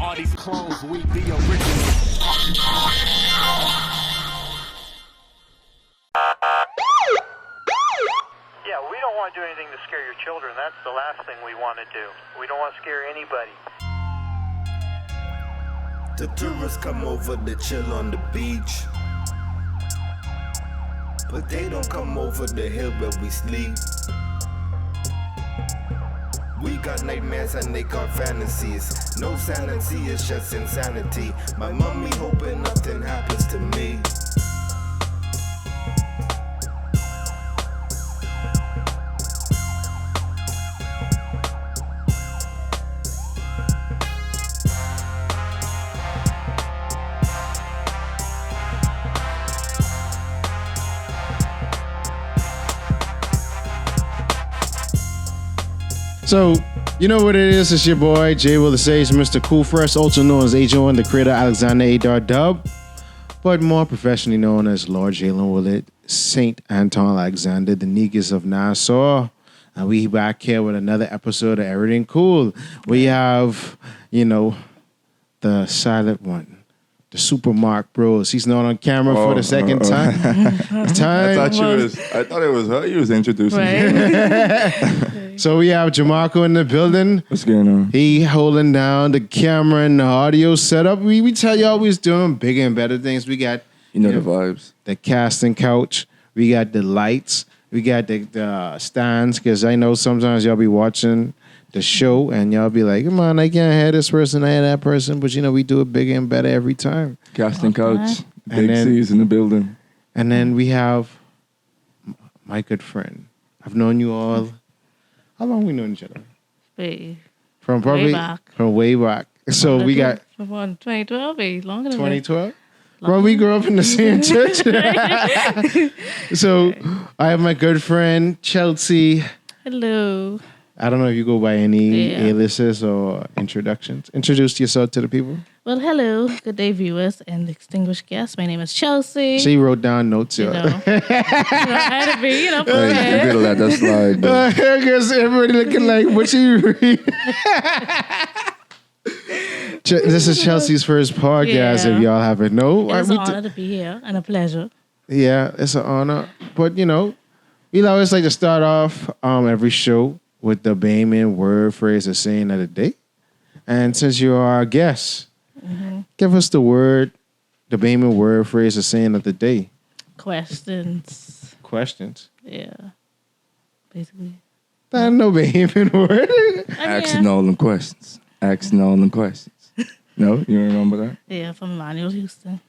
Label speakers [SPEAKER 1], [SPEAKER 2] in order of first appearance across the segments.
[SPEAKER 1] all these clones, we the original.
[SPEAKER 2] Yeah, we don't want to do anything to scare your children. That's the last thing we want to do. We don't want to scare anybody.
[SPEAKER 3] The tourists come over to chill on the beach, but they don't come over the hill where we sleep. We got nightmares and they got fantasies. No sanity, it's just insanity. My mommy hoping nothing happens to me.
[SPEAKER 4] So, you know what it is. It's your boy, Jay Will the Sage, Mr. Cool Fresh, also known as H.O.N, the creator, Alexander A. Dub, but more professionally known as Lord Jaylin Willard, Saint Anton Alexander, the Negus of Nassau. And we back here with another episode of Erryting Kool. We have, the silent one. The Super Mark Bros. He's not on camera for the second time.
[SPEAKER 5] I thought it was her you was introducing.
[SPEAKER 4] Right. So we have Jamarco in the building.
[SPEAKER 5] What's going on?
[SPEAKER 4] He holding down the camera and the audio setup. We tell y'all we's doing bigger and better things. We got
[SPEAKER 5] the vibes.
[SPEAKER 4] The casting couch. We got the lights. We got the stands, because I know sometimes y'all be watching the show and y'all be like, come on, I can't have this person, I have that person, but we do it bigger and better every time.
[SPEAKER 5] Casting couch, big C's in the building.
[SPEAKER 4] And then we have my good friend. I've known you all. How long we known each other? From way back. So we got
[SPEAKER 6] from 2012, longer than
[SPEAKER 4] 2012. Well, we grew up in the same church. So I have my good friend Chelsea.
[SPEAKER 6] Hello.
[SPEAKER 4] I don't know if you go by any aliases or introductions. Introduce yourself to the people.
[SPEAKER 6] Well, hello. Good day, viewers and distinguished guests. My name is Chelsea.
[SPEAKER 4] She wrote down notes, yo.
[SPEAKER 6] I had to be,
[SPEAKER 5] You better let that slide.
[SPEAKER 4] Because everybody looking like, what you read? This is Chelsea's first podcast, if y'all haven't known.
[SPEAKER 6] It's an honor to be here and a pleasure.
[SPEAKER 4] Yeah, it's an honor. But, we always like to start off every show with the Bayman word, phrase, or saying of the day. And since you are our guest, give us the Bayman word, phrase, or saying of the day.
[SPEAKER 6] Questions.
[SPEAKER 4] Yeah.
[SPEAKER 6] Basically.
[SPEAKER 4] That's no Bayman word.
[SPEAKER 5] Asking all them questions. No? You don't remember that?
[SPEAKER 6] Yeah, from Emmanuel Houston.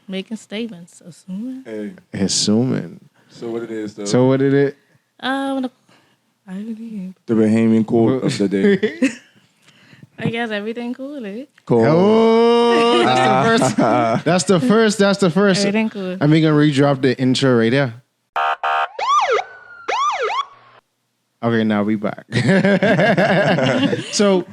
[SPEAKER 6] Making statements, assuming.
[SPEAKER 5] Hey.
[SPEAKER 4] Assuming.
[SPEAKER 5] So what it is, though?
[SPEAKER 4] So what it is?
[SPEAKER 5] The Bahamian quote of the day.
[SPEAKER 6] I guess everything cool, eh?
[SPEAKER 5] Cool.
[SPEAKER 4] Oh, that's the first.
[SPEAKER 6] Everything cool.
[SPEAKER 4] And we're going to redrop the intro right there. Okay, now we back. So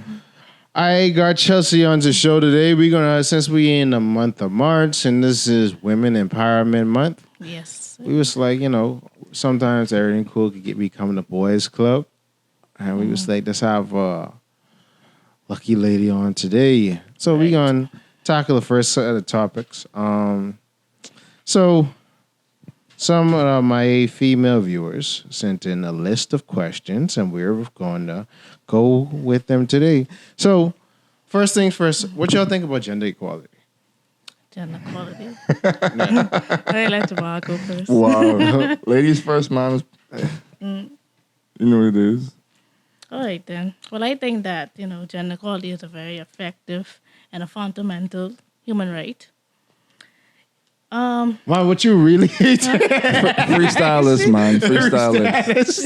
[SPEAKER 4] I got Chelsea on the show today. We're going to, since we in the month of March, and this is Women Empowerment Month.
[SPEAKER 6] Yes.
[SPEAKER 4] We was like, sometimes Erryting Kool could become the boys club. And we was like, let's have a lucky lady on today. So we're going to tackle the first set of the topics. So some of my female viewers sent in a list of questions, and we're going to go with them today. So first things first, what y'all think about gender equality?
[SPEAKER 6] Gender equality. I like to go first.
[SPEAKER 5] Wow. Ladies first, man. You know what it is.
[SPEAKER 6] All right, then. Well, I think that, gender equality is a very effective and a fundamental human right.
[SPEAKER 4] Wow, what you really hate?
[SPEAKER 5] Freestylers, man. Freestylers.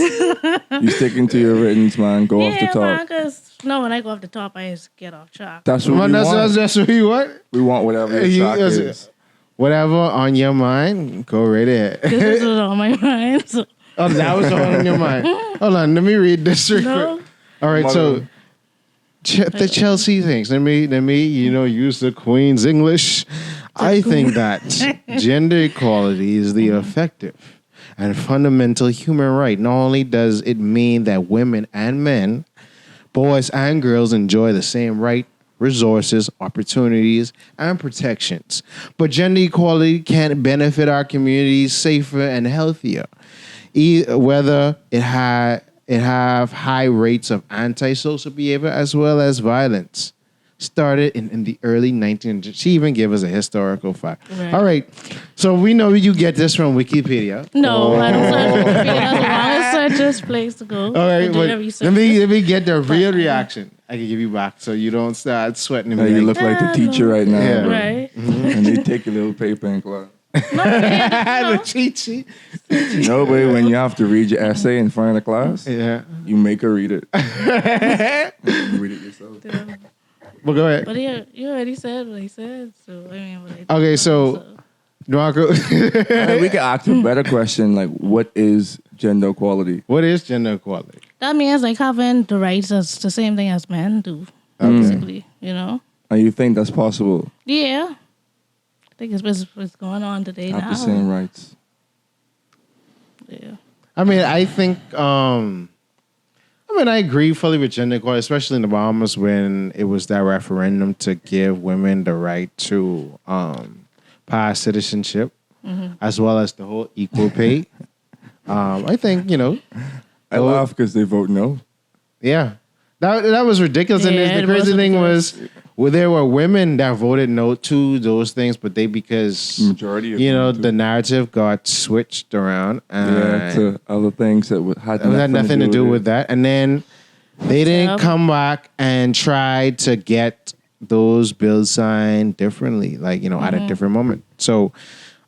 [SPEAKER 5] You sticking to your writtens, man. Go off the top.
[SPEAKER 6] Yeah, because when I go off the top, I just get off track.
[SPEAKER 5] That's what we want.
[SPEAKER 4] That's what you want?
[SPEAKER 5] We want whatever your track is.
[SPEAKER 4] Whatever on your mind, go right ahead.
[SPEAKER 6] This was on my mind. So.
[SPEAKER 4] Oh, that was on your mind. Hold on, let me read this real quick. All right, so the Chelsea things. Let me use the Queen's English. I think that gender equality is the effective and fundamental human right. Not only does it mean that women and men, boys and girls enjoy the same right resources, opportunities, and protections. But gender equality can benefit our communities safer and healthier, whether it have high rates of antisocial behavior as well as violence. Started in the early 1900s. She even gave us a historical fact.
[SPEAKER 6] Right.
[SPEAKER 4] All right. So we know you get this from Wikipedia.
[SPEAKER 6] No, I don't search Wikipedia. That's the wrongest searcher's place to go.
[SPEAKER 4] All right.
[SPEAKER 6] Do
[SPEAKER 4] But
[SPEAKER 6] your research.
[SPEAKER 4] let me get the real reaction. I can give you back so you don't start sweating.
[SPEAKER 5] Now you look like the teacher right now.
[SPEAKER 4] Yeah.
[SPEAKER 5] bro.
[SPEAKER 6] Right.
[SPEAKER 5] And they take a little paper and class.
[SPEAKER 4] The cheat sheet.
[SPEAKER 5] No, but when you have to read your essay in front of the class,
[SPEAKER 4] Yeah.
[SPEAKER 5] you make her read it. You read it yourself.
[SPEAKER 4] Well, go ahead.
[SPEAKER 6] But you already said what he said, so I mean, what I
[SPEAKER 4] Okay, so Marco,
[SPEAKER 5] We can ask a better question, like, what is gender equality?
[SPEAKER 4] what is gender equality?
[SPEAKER 6] that means like having the rights as the same thing as men do, basically. You know?
[SPEAKER 5] And you think that's possible?
[SPEAKER 6] Yeah. I think it's what's going on today
[SPEAKER 5] Have
[SPEAKER 6] now.
[SPEAKER 5] the same rights.
[SPEAKER 6] Yeah.
[SPEAKER 4] I mean, I think, I agree fully with gender equality, especially in the Bahamas when it was that referendum to give women the right to pass citizenship, as well as the whole equal pay. I think,
[SPEAKER 5] I laugh because they vote no.
[SPEAKER 4] yeah, that was ridiculous. And
[SPEAKER 6] Yeah,
[SPEAKER 4] the
[SPEAKER 6] it
[SPEAKER 4] crazy
[SPEAKER 6] was
[SPEAKER 4] thing
[SPEAKER 6] ridiculous.
[SPEAKER 4] was, well, there were women that voted no to those things, but because
[SPEAKER 5] Majority of them do.
[SPEAKER 4] the narrative got switched around, and
[SPEAKER 5] Yeah, to other things that
[SPEAKER 4] it had nothing to do with that. And then they didn't
[SPEAKER 6] Yep.
[SPEAKER 4] come back and try to get those bills signed differently, like, at a different moment. So,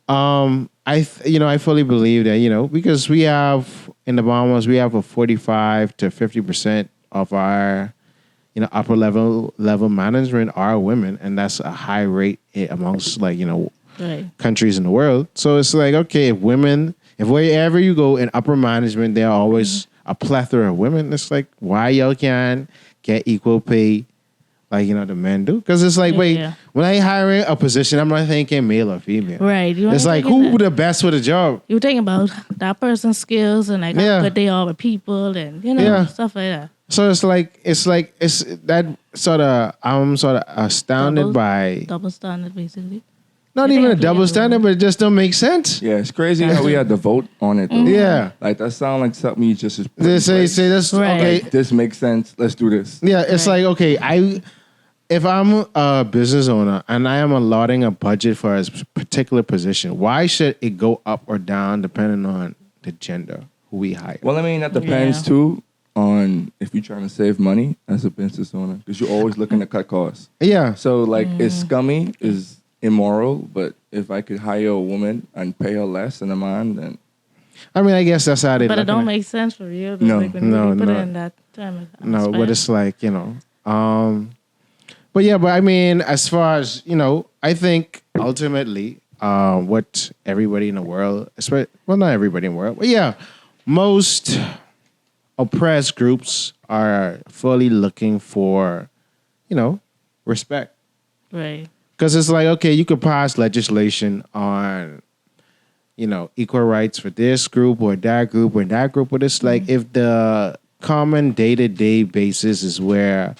[SPEAKER 4] I fully believe that, because we have in the Bahamas, we have a 45 to 50% of our, upper level management are women, and that's a high rate amongst
[SPEAKER 6] Right.
[SPEAKER 4] countries in the world. So it's like, okay, if wherever you go in upper management, there are always a plethora of women. It's like, why y'all can't get equal pay like, the men do? Because it's like, wait,
[SPEAKER 6] Yeah.
[SPEAKER 4] when I hire a position, I'm not thinking male or female.
[SPEAKER 6] Right. You
[SPEAKER 4] It's
[SPEAKER 6] ain't
[SPEAKER 4] like,
[SPEAKER 6] thinking
[SPEAKER 4] who
[SPEAKER 6] that.
[SPEAKER 4] the best for the job?
[SPEAKER 6] You thinking about that person's skills and like
[SPEAKER 4] Yeah.
[SPEAKER 6] how good they are with people and
[SPEAKER 4] Yeah.
[SPEAKER 6] stuff like that.
[SPEAKER 4] So it's that sort of, I'm sort of astounded by,
[SPEAKER 6] Double standard, basically.
[SPEAKER 4] not
[SPEAKER 6] I
[SPEAKER 4] even a
[SPEAKER 6] think
[SPEAKER 4] double
[SPEAKER 6] everyone-
[SPEAKER 4] standard, but it just don't make sense.
[SPEAKER 5] Yeah, it's crazy how we had to vote on it. Though.
[SPEAKER 4] Yeah.
[SPEAKER 5] Like, that sounds like something you just...
[SPEAKER 4] They say this,
[SPEAKER 6] Right.
[SPEAKER 4] okay,
[SPEAKER 5] Like, this makes sense. Let's do this.
[SPEAKER 4] yeah, it's
[SPEAKER 6] Right.
[SPEAKER 4] like, okay, if I'm a business owner and I am allotting a budget for a particular position, why should it go up or down depending on the gender who we hire?
[SPEAKER 5] Well, I mean, that depends,
[SPEAKER 6] Yeah.
[SPEAKER 5] too, on if you're trying to save money as a business owner. Because you're always looking to cut costs.
[SPEAKER 4] Yeah,
[SPEAKER 5] So, like, it's scummy, is immoral, but if I could hire a woman and pay her less than a man, then...
[SPEAKER 4] I mean, I guess that's how they.
[SPEAKER 6] But it
[SPEAKER 4] looking
[SPEAKER 6] don't
[SPEAKER 4] at-
[SPEAKER 6] make sense for real. though,
[SPEAKER 5] No.
[SPEAKER 6] like when
[SPEAKER 4] No,
[SPEAKER 6] you put
[SPEAKER 4] no.
[SPEAKER 6] it in that term.
[SPEAKER 4] No, but it's like, but yeah, but I mean, as far as, I think ultimately, what everybody in the world, well, not everybody in the world, but yeah, most oppressed groups are fully looking for, respect.
[SPEAKER 6] Right.
[SPEAKER 4] Because it's like, okay, you could pass legislation on, equal rights for this group or that group or that group, but it's like if the common day-to-day basis is where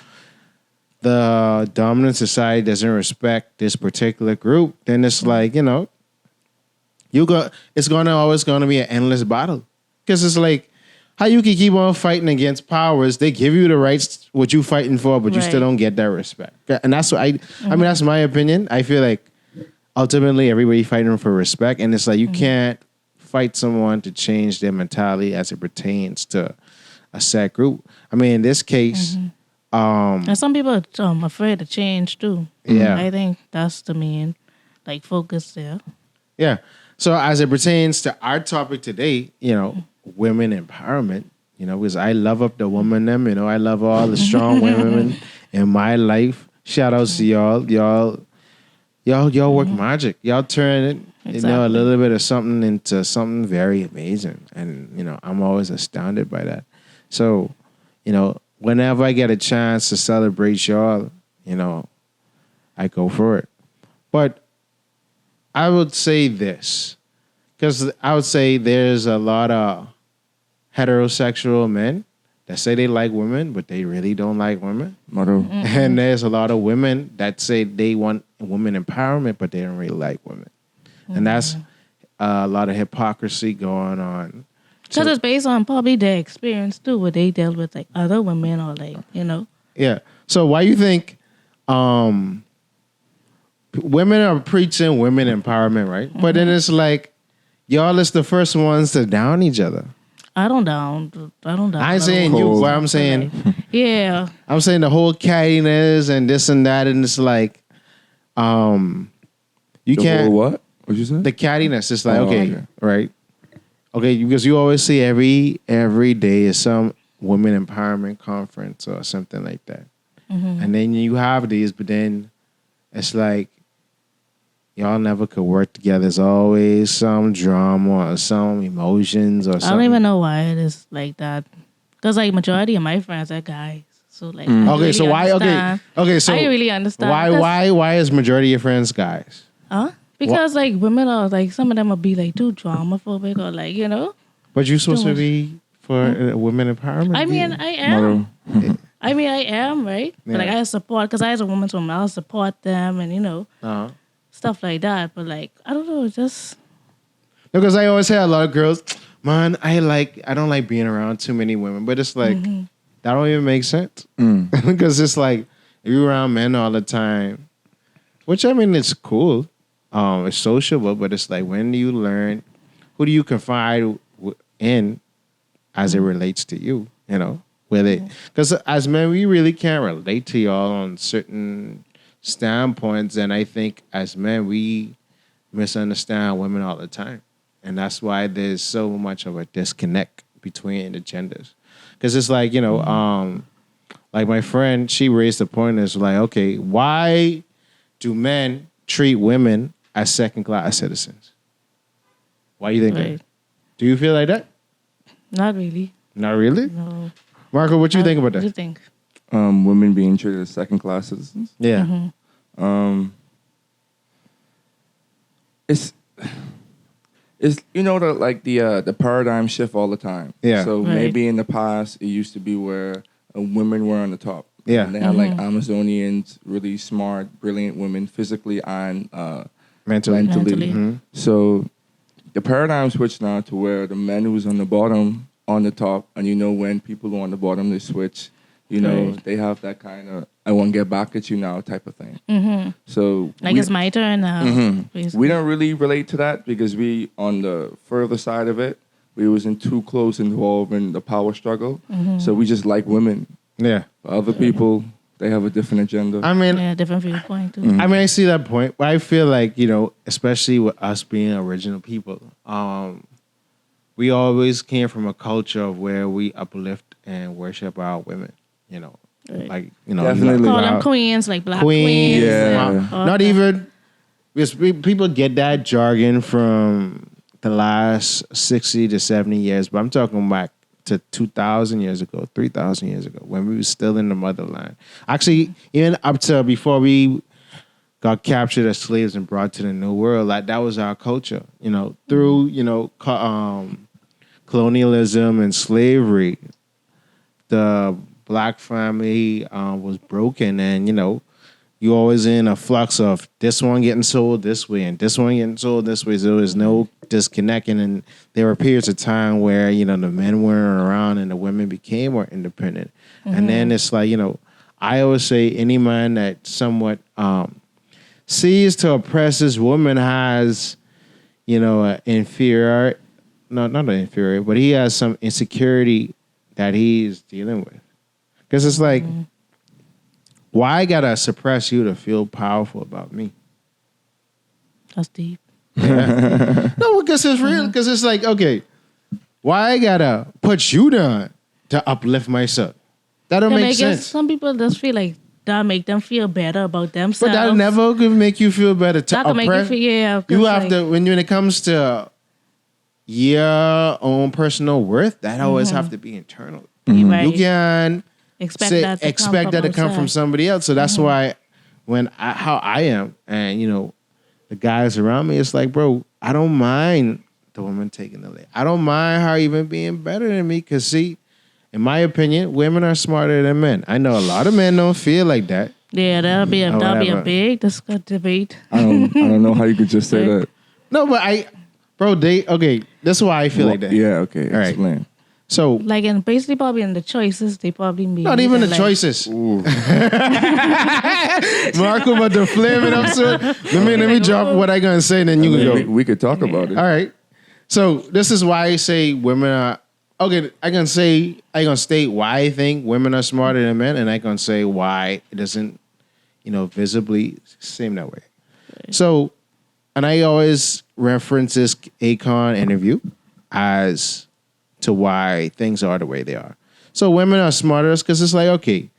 [SPEAKER 4] the dominant society doesn't respect this particular group, then it's like, it's always gonna be an endless battle. Because it's like, how you can keep on fighting against powers, they give you the rights, what you fighting for, but you still
[SPEAKER 6] Right.
[SPEAKER 4] don't get that respect. And that's what I mean, that's my opinion. I feel like ultimately everybody fighting for respect, and it's like you can't fight someone to change their mentality as it pertains to a set group. I mean, in this case,
[SPEAKER 6] And some people are afraid to change too.
[SPEAKER 4] Yeah.
[SPEAKER 6] I think that's the main focus there.
[SPEAKER 4] yeah. So as it pertains to our topic today, women empowerment, because I love up the woman them, I love all the strong women in my life. Shout outs to y'all. Y'all work magic. Y'all turn it, a
[SPEAKER 6] Exactly.
[SPEAKER 4] little bit of something into something very amazing. And, I'm always astounded by that. So, whenever I get a chance to celebrate y'all, I go for it. But I would say this, because I would say there's a lot of heterosexual men that say they like women, but they really don't like women.
[SPEAKER 5] Motto.
[SPEAKER 4] And there's a lot of women that say they want women empowerment, but they don't really like women. And that's a lot of hypocrisy going on.
[SPEAKER 6] Because it's based on probably their experience too, where they dealt with like other women or like, you know.
[SPEAKER 4] Yeah. So why you think women are preaching women empowerment, right? But then it's like y'all is the first ones to down each other.
[SPEAKER 6] I don't down.
[SPEAKER 4] I ain't saying you, but I'm saying
[SPEAKER 6] Yeah.
[SPEAKER 4] I'm saying the whole cattiness and this and that, and it's like you
[SPEAKER 5] The
[SPEAKER 4] can't
[SPEAKER 5] whole what? What'd you say?
[SPEAKER 4] the cattiness. It's like
[SPEAKER 5] Oh,
[SPEAKER 4] okay,
[SPEAKER 5] okay.
[SPEAKER 4] right? Okay, because you always see every day is some women empowerment conference or something like that. And then you have these, but then it's like y'all never could work together. There's always some drama or some emotions or something.
[SPEAKER 6] I don't even know why it is like that. Because like majority of my friends are guys. So like I
[SPEAKER 4] Okay,
[SPEAKER 6] really
[SPEAKER 4] so why?
[SPEAKER 6] understand.
[SPEAKER 4] Okay, so
[SPEAKER 6] I really understand.
[SPEAKER 4] why is majority of your friends guys?
[SPEAKER 6] Huh? Because like women are like some of them will be like too dramaphobic or like, you know.
[SPEAKER 4] But you're supposed to be for women empowerment.
[SPEAKER 6] I mean, I am.
[SPEAKER 5] Motto.
[SPEAKER 6] I mean, I am, right?
[SPEAKER 4] Yeah.
[SPEAKER 6] But like I support, because I as a woman's woman, I'll support them and, you know,
[SPEAKER 4] Uh-huh.
[SPEAKER 6] stuff like that. But like, I don't know, just
[SPEAKER 4] Because I always hear a lot of girls, man, I don't like being around too many women. But it's like that don't even make sense. Because it's like if you're around men all the time, which I mean it's cool, it's sociable, but it's like when do you learn who do you confide in as it relates to you, you know? Because as men, we really can't relate to y'all on certain standpoints, and I think as men, we misunderstand women all the time, and that's why there's so much of a disconnect between the genders. Because it's like, you know, like my friend, she raised the point, is like, okay, why do men treat women as second-class citizens? Why do you think that?
[SPEAKER 6] Right.
[SPEAKER 4] Do you feel like that?
[SPEAKER 6] not really.
[SPEAKER 4] Not really?
[SPEAKER 6] No.
[SPEAKER 4] Marco, what you think about
[SPEAKER 6] What do you
[SPEAKER 4] that?
[SPEAKER 6] think?
[SPEAKER 5] Women being treated as second-class citizens.
[SPEAKER 4] Yeah.
[SPEAKER 5] It's you know the paradigm shift all the time.
[SPEAKER 4] Yeah.
[SPEAKER 5] So
[SPEAKER 6] Right.
[SPEAKER 5] maybe in the past it used to be where women were on the top.
[SPEAKER 4] Yeah.
[SPEAKER 5] And they had like Amazonians, really smart, brilliant women, physically and
[SPEAKER 4] Mentally.
[SPEAKER 6] Mentally.
[SPEAKER 5] So the paradigm switched now to where the men who's on the bottom on the top, and you know when people are on the bottom they switch. You know
[SPEAKER 6] Right.
[SPEAKER 5] they have that kind of I want to get back at you now type of thing. So
[SPEAKER 6] Like it's my turn now. basically.
[SPEAKER 5] we don't really relate to that because we on the further side of it we wasn't too close involved in the power struggle. So we just like women.
[SPEAKER 4] Yeah.
[SPEAKER 5] Other people they have a different agenda.
[SPEAKER 4] I mean,
[SPEAKER 6] Yeah, different viewpoint too.
[SPEAKER 4] I mean, I see that point, but I feel like, you know, especially with us being original people, we always came from a culture of where we uplift and worship our women, you know,
[SPEAKER 6] Right.
[SPEAKER 4] like, you know,
[SPEAKER 5] Definitely.
[SPEAKER 6] Call
[SPEAKER 4] our
[SPEAKER 6] them queens, like black
[SPEAKER 4] queens,
[SPEAKER 6] queens.
[SPEAKER 5] Yeah.
[SPEAKER 6] and all
[SPEAKER 4] not
[SPEAKER 6] that.
[SPEAKER 4] even, because people get that jargon from the last 60 to 70 years, but I'm talking back to 2,000 years ago, 3,000 years ago, when we were still in the motherland. Actually, even up to before we got captured as slaves and brought to the New World, like that was our culture, you know, through, you know, colonialism and slavery. The black family was broken, and, you know, you always in a flux of this one getting sold this way and this one getting sold this way. So there was no disconnecting, and there were periods of time where, you know, the men weren't around and the women became more independent. And then it's like, you know, I always say any man that somewhat sees to oppress this woman has, you know, not an inferior, but he has some insecurity that he's dealing with. Because it's like, why I gotta suppress you to feel powerful about me?
[SPEAKER 6] That's deep.
[SPEAKER 4] No, because it's real. Because it's like, okay, why I gotta put you down to uplift myself? That don't make sense.
[SPEAKER 6] Some people just feel like that make them feel better about themselves.
[SPEAKER 4] But that never could make you feel better. To
[SPEAKER 6] That can make you
[SPEAKER 4] oppress,
[SPEAKER 6] feel, yeah. 'cause
[SPEAKER 4] you have
[SPEAKER 6] like,
[SPEAKER 4] to when it comes to your own personal worth. That always have to be internal.
[SPEAKER 6] Right.
[SPEAKER 4] You can
[SPEAKER 6] expect
[SPEAKER 4] say,
[SPEAKER 6] that to
[SPEAKER 4] expect that to come from
[SPEAKER 6] outside.
[SPEAKER 4] somebody else. So that's why how I am, and, you know, the guys around me, it's like, bro, I don't mind the woman taking the lead. I don't mind her even being better than me, because see, in my opinion, women are smarter than men. I know a lot of men don't feel like that.
[SPEAKER 6] Yeah, that'll be a
[SPEAKER 4] whatever.
[SPEAKER 6] big debate.
[SPEAKER 5] I don't know how you could just say that.
[SPEAKER 4] No, but this is why I feel like that.
[SPEAKER 5] Yeah, okay.
[SPEAKER 4] All right.
[SPEAKER 5] Explain.
[SPEAKER 4] So,
[SPEAKER 6] Like, and basically probably in the choices, they probably mean.
[SPEAKER 4] not even the
[SPEAKER 6] like,
[SPEAKER 4] choices.
[SPEAKER 5] Ooh.
[SPEAKER 4] Marco, but the flavor up to it. Let me drop what I gonna say, and then you can go.
[SPEAKER 5] We could talk about it.
[SPEAKER 4] All right. So this is why I say women are okay. I can state why I think women are smarter than men, and I can say why it doesn't, visibly seem that way. So, and I always reference this Akon interview as to why things are the way they are. So women are smarter because it's like, okay,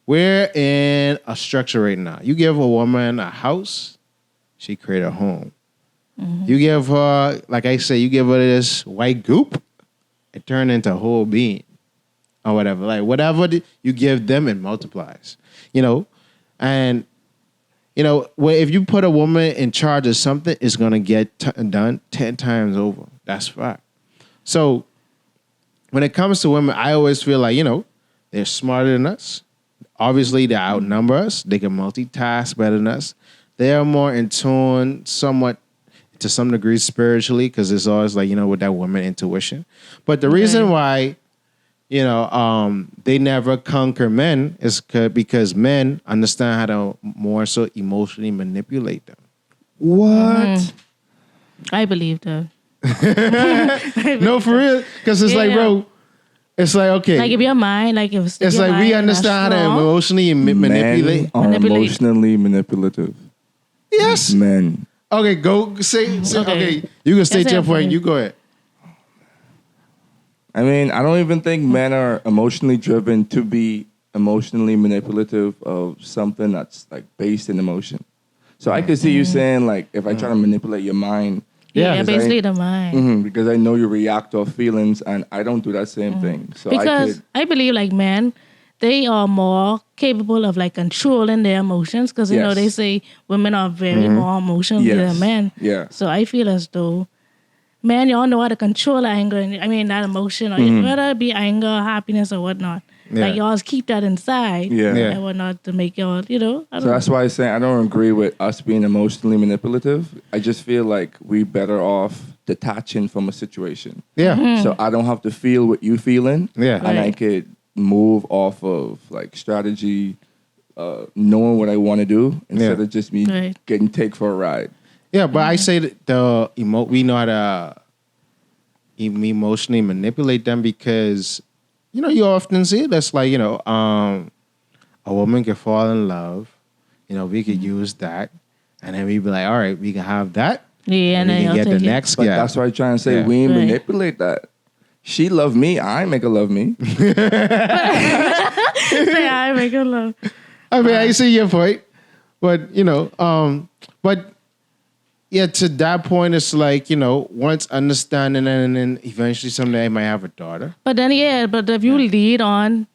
[SPEAKER 4] we're in a structure right now. You give a woman a house, she create a home. You give her, like I say, you give her this white goop, it turned into a whole being or whatever. Like whatever you give them, it multiplies. And if you put a woman in charge of something, it's gonna get done 10 times over. That's fact. So when it comes to women, I always feel like they're smarter than us. Obviously, they outnumber us. They can multitask better than us. They are more in tune, somewhat to some degree spiritually, because it's always like with that woman intuition. But the reason why they never conquer men is because men understand how to more so emotionally manipulate them.
[SPEAKER 5] What?
[SPEAKER 6] I believe that.
[SPEAKER 4] No, for real, because it's like, bro, it's like, okay,
[SPEAKER 6] Like if your mind, like if
[SPEAKER 4] it's
[SPEAKER 6] your
[SPEAKER 4] like we
[SPEAKER 6] mind
[SPEAKER 4] understand how to
[SPEAKER 6] strong,
[SPEAKER 4] emotionally manipulate.
[SPEAKER 5] Men are
[SPEAKER 6] Manipulate.
[SPEAKER 5] emotionally manipulative.
[SPEAKER 4] Yes.
[SPEAKER 5] Men.
[SPEAKER 4] Okay, go say. Okay, you can state
[SPEAKER 6] That's
[SPEAKER 4] your
[SPEAKER 6] it,
[SPEAKER 4] point.
[SPEAKER 6] fine.
[SPEAKER 4] You go ahead.
[SPEAKER 5] I mean, I don't even think men are emotionally driven to be emotionally manipulative of something that's like based in emotion. So I could see you saying like, if I try to manipulate your mind,
[SPEAKER 6] Yeah,
[SPEAKER 4] because
[SPEAKER 6] basically the mind.
[SPEAKER 5] because I know you react off feelings, and I don't do that same thing. So
[SPEAKER 6] Because I believe like men, they are more capable of like controlling their emotions. Because you know
[SPEAKER 5] Yes.
[SPEAKER 6] they say women are very more emotional
[SPEAKER 5] Yes.
[SPEAKER 6] than men.
[SPEAKER 5] Yeah.
[SPEAKER 6] So I feel as though men, y'all know how to control anger. I mean that emotion, or whether it be anger, happiness, or whatnot.
[SPEAKER 4] Yeah.
[SPEAKER 6] Like y'all keep that inside
[SPEAKER 5] Yeah.
[SPEAKER 4] Yeah.
[SPEAKER 6] and whatnot to make y'all, I don't
[SPEAKER 5] So that's why I say I don't agree with us being emotionally manipulative. I just feel like we better off detaching from a situation.
[SPEAKER 4] Yeah.
[SPEAKER 5] So I don't have to feel what you feeling.
[SPEAKER 4] Yeah.
[SPEAKER 5] And I
[SPEAKER 6] Right.
[SPEAKER 5] could move off of like strategy, knowing what I want to do instead
[SPEAKER 4] Yeah.
[SPEAKER 5] of just me
[SPEAKER 6] Right.
[SPEAKER 5] getting take for a ride.
[SPEAKER 4] Yeah, but I say that we know how to emotionally manipulate them because, you often see that's like, a woman can fall in love, we could use that, and then we'd be like, all right, we can have that,
[SPEAKER 6] Yeah,
[SPEAKER 4] and
[SPEAKER 6] and then
[SPEAKER 4] we
[SPEAKER 6] y'all
[SPEAKER 4] can get the
[SPEAKER 6] take it.
[SPEAKER 4] next
[SPEAKER 5] But
[SPEAKER 4] guy.
[SPEAKER 5] that's why I'm trying to say
[SPEAKER 4] Yeah.
[SPEAKER 5] we ain't
[SPEAKER 6] Right.
[SPEAKER 5] manipulate that. She love me, I ain't make her love me.
[SPEAKER 6] Say I make a love.
[SPEAKER 4] I mean, I see your point, but but yeah, to that point, it's like once understanding, and then eventually someday I might have a daughter.
[SPEAKER 6] But then but if you lead on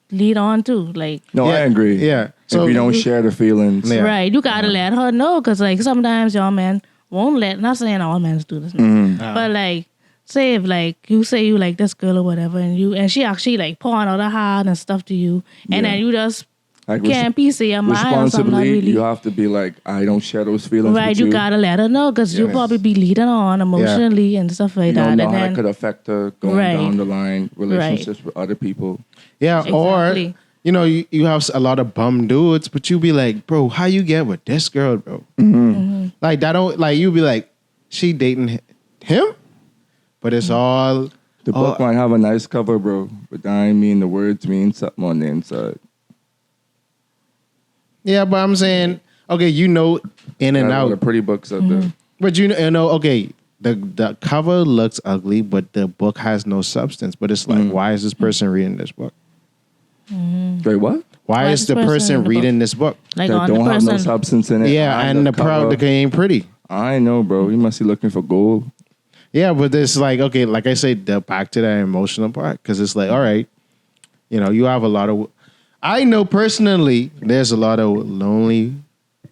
[SPEAKER 6] too, like
[SPEAKER 5] No,
[SPEAKER 4] Yeah.
[SPEAKER 5] I agree.
[SPEAKER 4] Yeah. So
[SPEAKER 5] if you don't share the feelings.
[SPEAKER 4] Yeah.
[SPEAKER 6] right, you gotta let her know, cause like sometimes y'all men won't let. Not saying all men do this, but like say if like you say you like this girl or whatever, and she actually like pouring out her heart and stuff to you, and
[SPEAKER 5] Yeah.
[SPEAKER 6] then you just
[SPEAKER 5] Like
[SPEAKER 6] can't piece of your mind or something. Not
[SPEAKER 5] responsibly,
[SPEAKER 6] really.
[SPEAKER 5] you have to be like, I don't share those feelings
[SPEAKER 6] Right,
[SPEAKER 5] with
[SPEAKER 6] you
[SPEAKER 5] you.
[SPEAKER 6] gotta let her know, cause you'll
[SPEAKER 4] Yes.
[SPEAKER 6] probably be leading on emotionally and stuff like
[SPEAKER 5] You
[SPEAKER 6] that.
[SPEAKER 5] don't know
[SPEAKER 6] And
[SPEAKER 5] how
[SPEAKER 6] then
[SPEAKER 5] that could affect her going
[SPEAKER 6] Right.
[SPEAKER 5] down the line, relationships with other people.
[SPEAKER 4] Yeah,
[SPEAKER 6] Exactly.
[SPEAKER 4] or you have a lot of bum dudes, but you be like, bro, how you get with this girl, bro? Like that don't like you be like, she dating him, but it's all
[SPEAKER 5] The book might have a nice cover, bro, but that ain't mean the words mean something on the inside.
[SPEAKER 4] yeah. But I'm saying, okay, in and
[SPEAKER 5] Got a lot of
[SPEAKER 4] out,
[SPEAKER 5] pretty books out there.
[SPEAKER 4] but okay, the cover looks ugly, but the book has no substance. But it's like, why is this person reading this book?
[SPEAKER 5] Wait, what?
[SPEAKER 4] Why is the person reading this book?
[SPEAKER 6] like
[SPEAKER 5] That
[SPEAKER 6] on the
[SPEAKER 5] don't have no
[SPEAKER 6] person.
[SPEAKER 5] substance in it.
[SPEAKER 4] Yeah, and the
[SPEAKER 5] cover.
[SPEAKER 4] ain't pretty.
[SPEAKER 5] I know, bro. You must be looking for gold.
[SPEAKER 4] Yeah, but it's like, okay, like I said, back to that emotional part, because it's like, all right, you have a lot of. I know personally, there's a lot of lonely,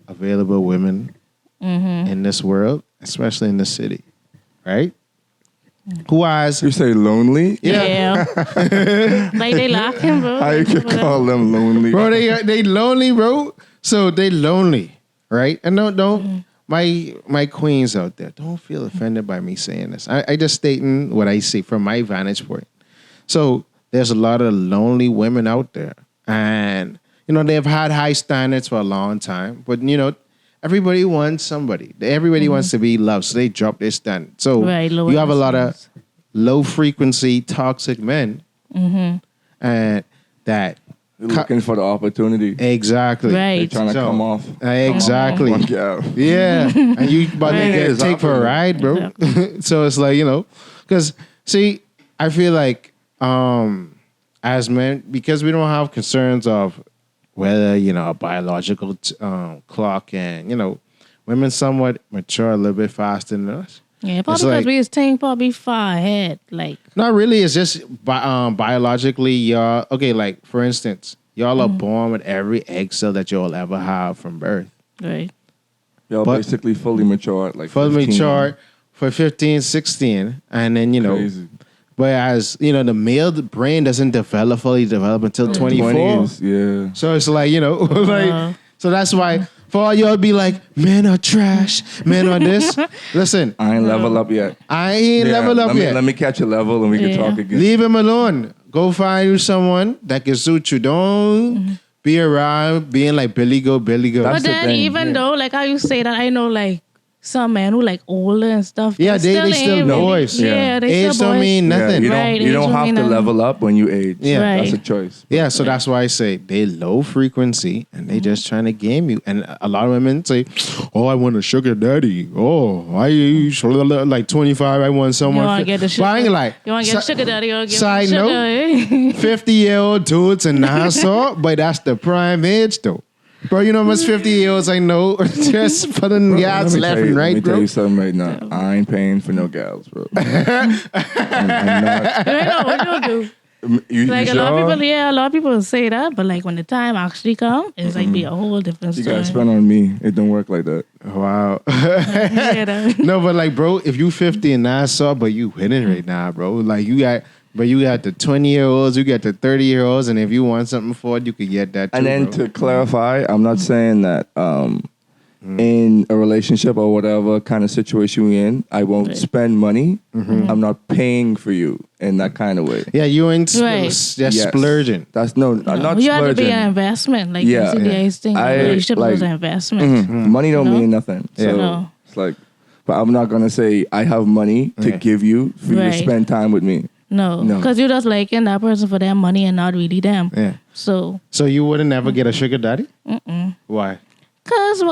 [SPEAKER 4] available women in this world, especially in the city, right? who has
[SPEAKER 5] You say lonely?
[SPEAKER 6] Yeah. Like they lock him, bro.
[SPEAKER 5] How you could call them lonely?
[SPEAKER 4] bro, they lonely, bro. So they lonely, right? And don't my queens out there, don't feel offended by me saying this. I just stating what I see from my vantage point. So there's a lot of lonely women out there, and they've had high standards for a long time, but everybody wants somebody. Everybody wants to be loved, so they drop their standard. So
[SPEAKER 6] Right, lower
[SPEAKER 4] you have a lot of
[SPEAKER 6] standards.
[SPEAKER 4] low frequency toxic men, and that
[SPEAKER 5] They're looking for the opportunity.
[SPEAKER 4] exactly
[SPEAKER 5] They're
[SPEAKER 6] Right.
[SPEAKER 5] trying to
[SPEAKER 4] So-
[SPEAKER 5] come off.
[SPEAKER 4] exactly.
[SPEAKER 5] One gal.
[SPEAKER 4] Yeah, and you about
[SPEAKER 6] Right.
[SPEAKER 4] to
[SPEAKER 5] It's
[SPEAKER 4] take for a
[SPEAKER 5] opposite.
[SPEAKER 4] ride, bro. So it's like because see, I feel like as men, because we don't have concerns of whether a biological clock, and women somewhat mature a little bit faster than us.
[SPEAKER 6] Yeah, probably
[SPEAKER 4] It's
[SPEAKER 6] because
[SPEAKER 4] like-
[SPEAKER 6] we was think probably far ahead. Like,
[SPEAKER 4] Not really. It's just biologically, y'all. Okay, like for instance, y'all are born with every egg cell that you'll ever have from birth.
[SPEAKER 6] right.
[SPEAKER 5] Y'all
[SPEAKER 4] But-
[SPEAKER 5] basically fully mature at like
[SPEAKER 4] Fully
[SPEAKER 5] 15.
[SPEAKER 4] mature for 15, 16, and then
[SPEAKER 5] Crazy.
[SPEAKER 4] whereas the male brain doesn't fully develop until 24.
[SPEAKER 5] 20s, yeah.
[SPEAKER 4] So it's like like so that's why for all y'all be like, men are trash, men are this. Listen,
[SPEAKER 5] I ain't level up yet.
[SPEAKER 4] I ain't leveled up yet.
[SPEAKER 5] Let me catch a level and we can
[SPEAKER 6] Yeah.
[SPEAKER 5] talk again.
[SPEAKER 4] Leave him alone. Go find you someone that can suit you. Don't be around being like Billy go.
[SPEAKER 5] That's
[SPEAKER 6] But
[SPEAKER 5] the
[SPEAKER 6] then
[SPEAKER 5] thing,
[SPEAKER 6] even
[SPEAKER 5] yeah.
[SPEAKER 6] though, like how you say that, I know like some men who like older and stuff.
[SPEAKER 4] Yeah, they still
[SPEAKER 6] ain't really-
[SPEAKER 4] boys.
[SPEAKER 6] Yeah, they
[SPEAKER 4] Age
[SPEAKER 6] still
[SPEAKER 4] don't
[SPEAKER 6] boys.
[SPEAKER 4] mean nothing.
[SPEAKER 5] you don't,
[SPEAKER 6] Right,
[SPEAKER 5] you
[SPEAKER 6] age
[SPEAKER 5] don't
[SPEAKER 6] don't
[SPEAKER 5] have
[SPEAKER 6] mean
[SPEAKER 5] to
[SPEAKER 6] nothing.
[SPEAKER 5] level up when you age.
[SPEAKER 4] Yeah.
[SPEAKER 5] That's a
[SPEAKER 6] Right.
[SPEAKER 5] choice.
[SPEAKER 4] Yeah, so that's why I say they low frequency and they just trying to game you. And a lot of women say, "Oh, I want a sugar daddy. Oh, I like 25. I want someone."
[SPEAKER 6] You want to get the
[SPEAKER 4] But I ain't
[SPEAKER 6] sugar?
[SPEAKER 4] like
[SPEAKER 6] You want to get sugar daddy or get
[SPEAKER 4] side
[SPEAKER 6] sugar?
[SPEAKER 4] note, 50-year-old dudes in Nassau, but that's the prime age though. Bro, you know how much 50-year-olds I know just putting gas left and
[SPEAKER 5] Let
[SPEAKER 4] right,
[SPEAKER 5] me tell
[SPEAKER 4] bro.
[SPEAKER 5] you something right now. I ain't paying for no gals, bro. I'm not.
[SPEAKER 6] You know what you do.
[SPEAKER 5] You
[SPEAKER 6] Like a
[SPEAKER 5] sure?
[SPEAKER 6] lot of people, a lot of people say that, but like when the time actually come, it's like be a whole different
[SPEAKER 5] You
[SPEAKER 6] story.
[SPEAKER 5] gotta spend on me. It don't work like that.
[SPEAKER 4] Wow.
[SPEAKER 6] Yeah, that-
[SPEAKER 4] No, but like, bro, if you 50 in Nassau, but you winning right now, bro. Like you got the 20-year-olds, you got the 30-year-olds, and if you want something for it, you could get that too.
[SPEAKER 5] And then
[SPEAKER 4] bro.
[SPEAKER 5] to clarify, I'm not saying that in a relationship or whatever kind of situation we're in, I won't
[SPEAKER 6] Right.
[SPEAKER 5] spend money. I'm not paying for you in that kind of way.
[SPEAKER 4] Yeah, you ain't
[SPEAKER 6] Right.
[SPEAKER 4] just
[SPEAKER 5] Yes.
[SPEAKER 4] splurging.
[SPEAKER 5] That's not
[SPEAKER 6] you have to be
[SPEAKER 5] splurging.
[SPEAKER 6] an investment. Like
[SPEAKER 5] Yeah.
[SPEAKER 6] basically, I think
[SPEAKER 5] I,
[SPEAKER 6] relationship
[SPEAKER 5] like-
[SPEAKER 6] is an investment.
[SPEAKER 5] Money don't
[SPEAKER 6] No?
[SPEAKER 5] mean nothing. So
[SPEAKER 6] No.
[SPEAKER 5] it's like, but I'm not gonna say I have money to give you for you to
[SPEAKER 6] Right.
[SPEAKER 5] spend time with me.
[SPEAKER 6] No,
[SPEAKER 5] No.
[SPEAKER 6] because you're just liking that person for their money and not really them.
[SPEAKER 4] Yeah.
[SPEAKER 6] So,
[SPEAKER 4] So you wouldn't never get a sugar daddy? Why?
[SPEAKER 6] cause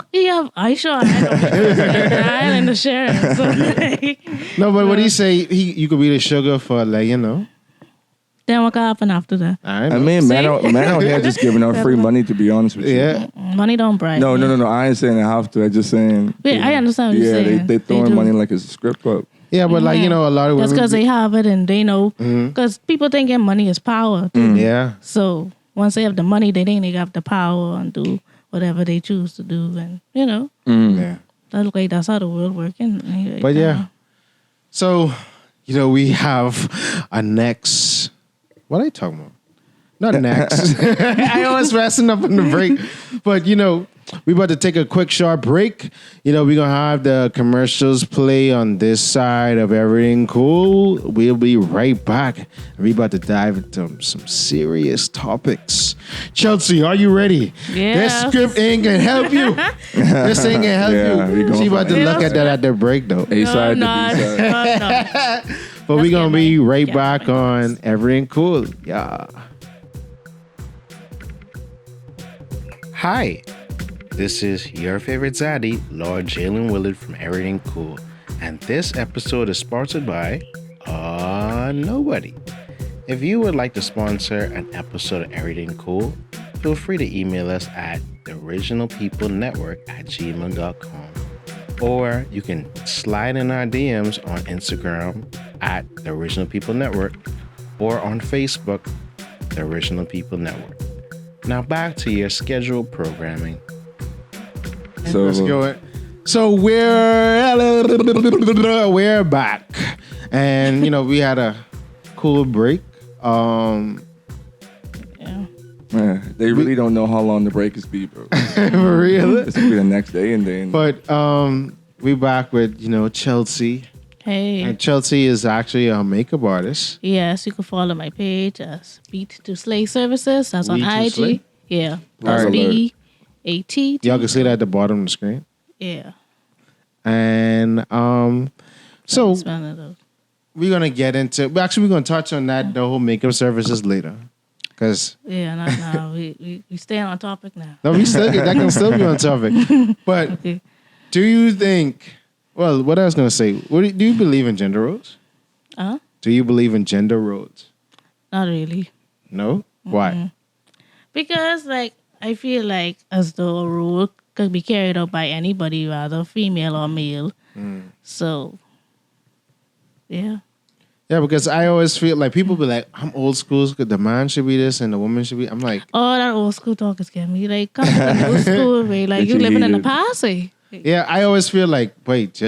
[SPEAKER 6] I sure I in the share. So, like,
[SPEAKER 4] No, but what he say? You could be the sugar for like
[SPEAKER 6] then what can happen after that?
[SPEAKER 5] I mean, man out here just giving out free money. To be honest with you.
[SPEAKER 4] Yeah.
[SPEAKER 6] Money don't bribe.
[SPEAKER 5] No,
[SPEAKER 6] me.
[SPEAKER 5] no. I ain't saying I have to. I'm just saying.
[SPEAKER 6] Yeah, I understand what you're
[SPEAKER 5] Yeah,
[SPEAKER 6] saying.
[SPEAKER 5] they throwing
[SPEAKER 6] do.
[SPEAKER 5] money like it's a script up.
[SPEAKER 4] Yeah, but like a lot of women.
[SPEAKER 6] That's because they have it and they know. Because people thinking money is power. Too.
[SPEAKER 4] Yeah.
[SPEAKER 6] So once they have the money, they think they have the power and do whatever they choose to do. And
[SPEAKER 4] Yeah.
[SPEAKER 6] that's how the world working.
[SPEAKER 4] But yeah. So, we have a next. What are you talking about? Not next. I always messing up on the break. But, we about to take a quick short break. We're going to have the commercials play on this side of Erryting Kool. We'll be right back. We about to dive into some serious topics. Chelsea, are you ready?
[SPEAKER 6] Yes.
[SPEAKER 4] This script ain't going to help you. This ain't going to help
[SPEAKER 5] Yeah, we
[SPEAKER 4] you.
[SPEAKER 5] going
[SPEAKER 4] She about to
[SPEAKER 5] for it.
[SPEAKER 4] look at that at the break, though.
[SPEAKER 5] A side to
[SPEAKER 6] no,
[SPEAKER 5] B side.
[SPEAKER 6] no.
[SPEAKER 4] But we're going to be right
[SPEAKER 6] Yeah,
[SPEAKER 4] back on Erryting Kool. Yeah. Hi, this is your favorite zaddy, Lord Jaylin Willard from Erryting Kool. And this episode is sponsored by nobody. If you would like to sponsor an episode of Erryting Kool, feel free to email us at theoriginalpeoplenetwork@gmail.com. Or you can slide in our DMs on Instagram at The Original People Network or on Facebook, The Original People Network. Now back to your scheduled programming.
[SPEAKER 5] So
[SPEAKER 4] Let's go. So we're back. And we had a cool break.
[SPEAKER 6] Yeah.
[SPEAKER 5] Man, they really don't know how long the break is be, bro.
[SPEAKER 4] For real.
[SPEAKER 5] It's gonna be the next day, and then.
[SPEAKER 4] But we back with Chelsea.
[SPEAKER 6] Hey.
[SPEAKER 4] And Chelsea is actually a makeup artist.
[SPEAKER 6] Yes, you can follow my page as Beat to Slay Services. That's on
[SPEAKER 4] Beat to
[SPEAKER 6] IG.
[SPEAKER 4] Slay?
[SPEAKER 6] Yeah.
[SPEAKER 5] Alright.
[SPEAKER 6] That's BEAT.
[SPEAKER 4] Y'all can see that at the bottom of the screen.
[SPEAKER 6] Yeah.
[SPEAKER 4] And so
[SPEAKER 6] Spell it out.
[SPEAKER 4] we're gonna get into. Actually, we're gonna touch on that the whole makeup services later. Cause
[SPEAKER 6] Yeah, no, we staying on topic now.
[SPEAKER 4] no, that can still be on topic. But
[SPEAKER 6] Okay.
[SPEAKER 4] do you think? Well, what I was gonna say. Do you believe in gender roles? Do you believe in gender roles?
[SPEAKER 6] Not really.
[SPEAKER 4] No. Why?
[SPEAKER 6] Because I feel like as though a role could be carried out by anybody, rather female or male. So yeah.
[SPEAKER 4] Yeah, because I always feel like people be like, I'm old school. The man should be this and the woman should be. I'm like,
[SPEAKER 6] Oh, that old school talk is getting me. Like, come to the old school way. Like,
[SPEAKER 5] Get
[SPEAKER 6] you
[SPEAKER 5] you
[SPEAKER 6] living in the
[SPEAKER 5] heated.
[SPEAKER 6] past. Eh?
[SPEAKER 4] yeah. I always feel like, wait,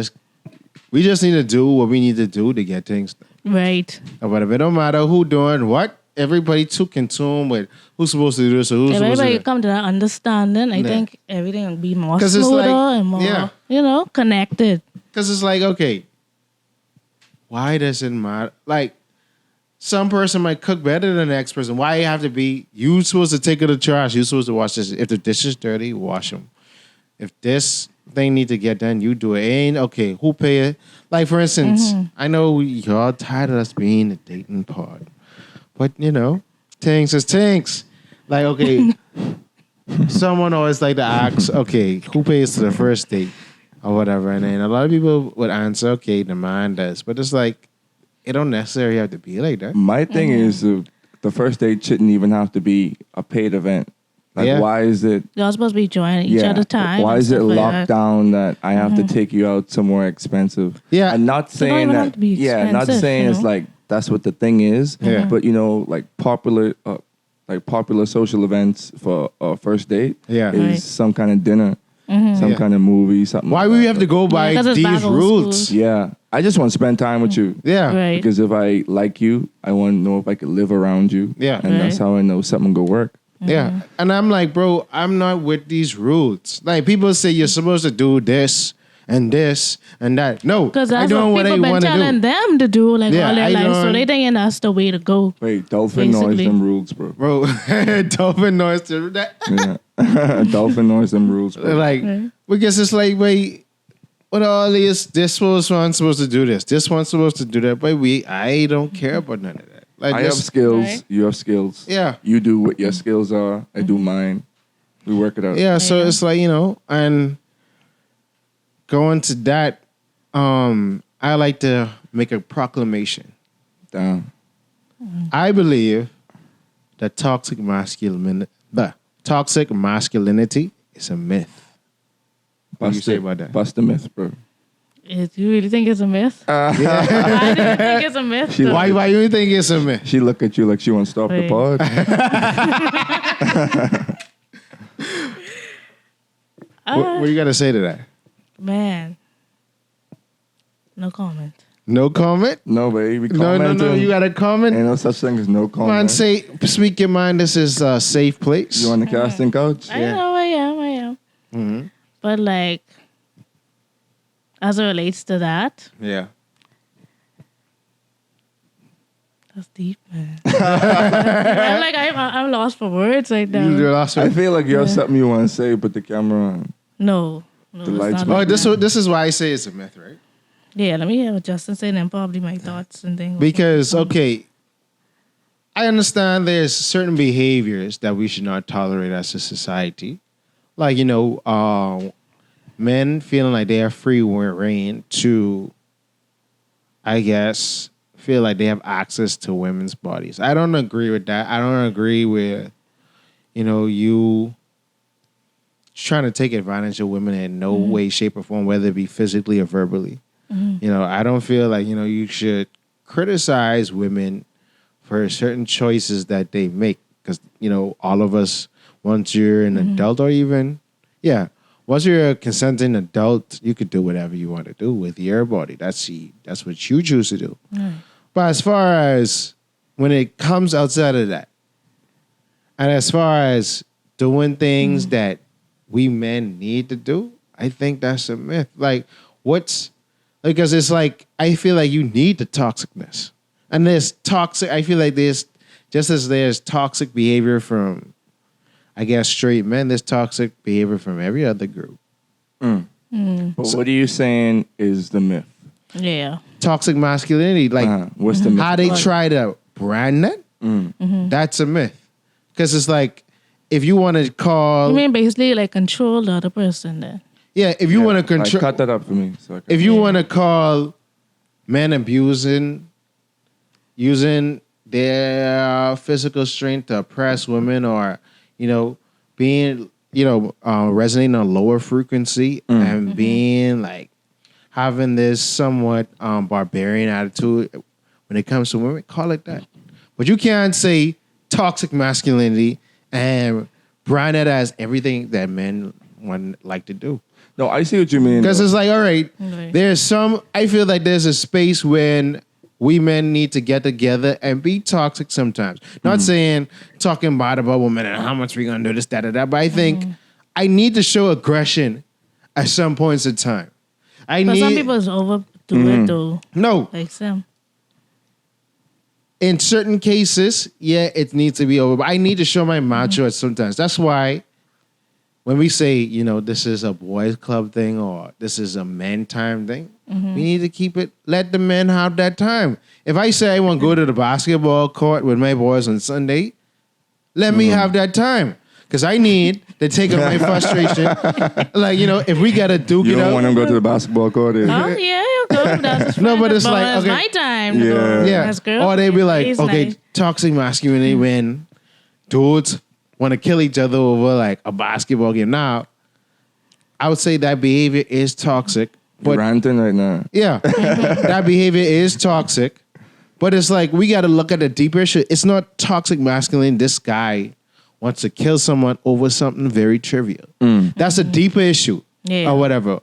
[SPEAKER 4] we just need to do what we need to do to get things done.
[SPEAKER 6] Right.
[SPEAKER 4] Or whatever. It don't matter who doing what. Everybody too consumed with who's supposed to do this or who's
[SPEAKER 6] If
[SPEAKER 4] supposed to
[SPEAKER 6] everybody
[SPEAKER 4] do that.
[SPEAKER 6] come to that understanding, I
[SPEAKER 4] Yeah.
[SPEAKER 6] think everything will be more
[SPEAKER 4] 'Cause it's
[SPEAKER 6] smoother
[SPEAKER 4] like-
[SPEAKER 6] and more,
[SPEAKER 4] yeah.
[SPEAKER 6] connected.
[SPEAKER 4] Because it's like, okay, why does it matter? Like, some person might cook better than the next person. Why you have to be, you supposed to take it to the trash, you supposed to wash this. If the dish is dirty, wash them. If this thing need to get done, you do it. Ain't, okay, who pay it? Like, for instance, I know y'all tired of us being the dating part. But, things is things. Like, okay, someone always like to ask, okay, who pays for the first date or whatever? And then a lot of people would answer, okay, the man does. But it's like, it don't necessarily have to be like that.
[SPEAKER 5] My thing is the first date shouldn't even have to be a paid event. Like,
[SPEAKER 4] Yeah.
[SPEAKER 5] why is it?
[SPEAKER 6] Y'all supposed to be joining each other's time.
[SPEAKER 5] Why
[SPEAKER 6] and
[SPEAKER 5] is it
[SPEAKER 6] stuff like
[SPEAKER 5] locked
[SPEAKER 6] that.
[SPEAKER 5] down that I have to take you out somewhere expensive?
[SPEAKER 4] Yeah.
[SPEAKER 5] I'm not
[SPEAKER 6] don't
[SPEAKER 5] saying
[SPEAKER 6] even
[SPEAKER 5] that.
[SPEAKER 6] have to be
[SPEAKER 5] Yeah, not
[SPEAKER 6] expensive,
[SPEAKER 5] saying
[SPEAKER 6] you
[SPEAKER 5] it's
[SPEAKER 6] know?
[SPEAKER 5] like that's what the thing is.
[SPEAKER 4] Yeah.
[SPEAKER 5] But like popular social events for a first date.
[SPEAKER 4] Yeah.
[SPEAKER 5] Is
[SPEAKER 6] Right.
[SPEAKER 5] some kind of dinner, some
[SPEAKER 4] Yeah.
[SPEAKER 5] kind of movie, something.
[SPEAKER 4] Why
[SPEAKER 5] like
[SPEAKER 4] we
[SPEAKER 5] that.
[SPEAKER 4] have to go by
[SPEAKER 6] 'cause it's
[SPEAKER 4] these
[SPEAKER 6] back old
[SPEAKER 4] rules?
[SPEAKER 6] school.
[SPEAKER 5] Yeah, I just want to spend time with you.
[SPEAKER 4] Yeah.
[SPEAKER 6] Right.
[SPEAKER 5] Because if I like you, I want to know if I could live around you.
[SPEAKER 4] Yeah.
[SPEAKER 5] And that's
[SPEAKER 6] Right.
[SPEAKER 5] how I know something go work.
[SPEAKER 4] Yeah. And I'm like, bro, I'm not with these rules. Like, people say you're supposed to do this and this and that. No,
[SPEAKER 6] Because
[SPEAKER 4] I
[SPEAKER 6] that's
[SPEAKER 4] doing
[SPEAKER 6] what
[SPEAKER 4] what I
[SPEAKER 6] people been
[SPEAKER 4] want to
[SPEAKER 6] telling
[SPEAKER 4] do.
[SPEAKER 6] them to do like
[SPEAKER 4] Yeah,
[SPEAKER 6] all their
[SPEAKER 4] I
[SPEAKER 6] life. So
[SPEAKER 4] don't-
[SPEAKER 6] they thinking that's the way to go.
[SPEAKER 5] Wait, dolphin noise
[SPEAKER 6] Basically.
[SPEAKER 5] them rules, bro.
[SPEAKER 4] Bro, dolphin noise to that.
[SPEAKER 5] Yeah. Dolphin noise them rules, bro.
[SPEAKER 4] Like, because it's like, wait, what all this one's supposed to do this one's supposed to do that, but I don't care about none of that. Like,
[SPEAKER 5] I have
[SPEAKER 4] this,
[SPEAKER 5] skills.
[SPEAKER 6] Right.
[SPEAKER 5] You have skills.
[SPEAKER 4] Yeah.
[SPEAKER 5] You do what your skills are. I do mine. We work it out.
[SPEAKER 4] yeah, so
[SPEAKER 6] Yeah.
[SPEAKER 4] it's like, and going to that, I like to make a proclamation.
[SPEAKER 5] Damn.
[SPEAKER 4] I believe that toxic masculinity is a myth. What do you say about that?
[SPEAKER 5] Bust the myth, bro.
[SPEAKER 6] You really think it's a myth? I didn't think it's a myth.
[SPEAKER 5] She-
[SPEAKER 6] though.
[SPEAKER 4] Why you think it's a myth?
[SPEAKER 5] She look at you like she wants to stop the
[SPEAKER 6] Wait.
[SPEAKER 5] pod.
[SPEAKER 4] What do you got to say to that?
[SPEAKER 6] Man. No comment.
[SPEAKER 4] No comment?
[SPEAKER 5] No, baby.
[SPEAKER 4] No. You got a comment?
[SPEAKER 5] Ain't no such thing as no comment.
[SPEAKER 4] Man, speak your mind. This is a safe place.
[SPEAKER 5] You on the casting couch?
[SPEAKER 6] I know I am.
[SPEAKER 4] Mm-hmm.
[SPEAKER 6] But like, as it relates to that,
[SPEAKER 4] Yeah.
[SPEAKER 6] that's deep, man. I'm lost for words right now.
[SPEAKER 4] You lost
[SPEAKER 5] I
[SPEAKER 4] it.
[SPEAKER 5] feel like you have something you want to say, but the camera on.
[SPEAKER 6] No,
[SPEAKER 5] The
[SPEAKER 6] it's
[SPEAKER 5] lights
[SPEAKER 6] not
[SPEAKER 5] might
[SPEAKER 6] like
[SPEAKER 4] Oh,
[SPEAKER 6] that.
[SPEAKER 4] this is why I say it's a myth, right?
[SPEAKER 6] Yeah, let me hear what Justin said and probably my thoughts and things.
[SPEAKER 4] Because, okay, I understand there's certain behaviors that we should not tolerate as a society. Like, men feeling like they have free reign to, I guess, feel like they have access to women's bodies. I don't agree with that. I don't agree with, you trying to take advantage of women in no way, shape, or form, whether it be physically or verbally. I don't feel like, you should criticize women for certain choices that they make. Because, all of us, once you're an adult or even, once you're a consenting adult, you could do whatever you want to do with your body. That's what you choose to do. But as far as when it comes outside of that, and as far as doing things that we men need to do, I think that's a myth. Like, because it's like, I feel like you need the toxicness. And there's toxic, I feel like there's, just as there's toxic behavior from, I guess, straight men, there's toxic behavior from every other group.
[SPEAKER 5] But what are you saying is the myth?
[SPEAKER 6] Yeah.
[SPEAKER 4] Toxic masculinity, like
[SPEAKER 5] What's the myth?
[SPEAKER 4] how they try to brand that, that's a myth. Because it's like, if you want to call...
[SPEAKER 6] You mean basically like control the other person then?
[SPEAKER 4] Yeah, if you want to control...
[SPEAKER 5] Cut that up for me. So
[SPEAKER 4] if you want to call men using their physical strength to oppress women, or, being, resonating on a lower frequency and being like, having this somewhat barbarian attitude when it comes to women, call it that. But you can't say toxic masculinity and brand it as everything that men like to do.
[SPEAKER 5] No, I see what you mean.
[SPEAKER 4] Because it's like, all right, I feel like there's a space when we men need to get together and be toxic sometimes. Not saying talking bad about women and how much we're going to do this, that, but I think I need to show aggression at some points in time.
[SPEAKER 6] But some people is overdo it though.
[SPEAKER 4] No.
[SPEAKER 6] Like some.
[SPEAKER 4] In certain cases, yeah, it needs to be over. But I need to show my macho at sometimes. That's why when we say, this is a boys club thing or this is a men time thing, we need to keep it, let the men have that time. If I say I want to go to the basketball court with my boys on Sunday, let me have that time. Because I need to take up my frustration. Like, if we got to duke
[SPEAKER 5] You
[SPEAKER 4] it
[SPEAKER 5] don't
[SPEAKER 4] out.
[SPEAKER 5] want them to go to the basketball court?
[SPEAKER 6] Oh, yeah, you go. That's
[SPEAKER 4] No, but it's like,
[SPEAKER 6] it's
[SPEAKER 4] okay.
[SPEAKER 6] my time to go.
[SPEAKER 4] Yeah.
[SPEAKER 6] As girls,
[SPEAKER 4] Or they be like,
[SPEAKER 6] it's
[SPEAKER 4] okay,
[SPEAKER 6] nice.
[SPEAKER 4] toxic masculinity when dudes want to kill each other over like a basketball game. Now, I would say that behavior is toxic.
[SPEAKER 5] You're
[SPEAKER 4] But
[SPEAKER 5] ranting right now.
[SPEAKER 4] yeah, that behavior is toxic. But it's like, we got to look at the deeper issue. It's not toxic masculinity. This guy wants to kill someone over something very trivial. That's a deeper issue or whatever.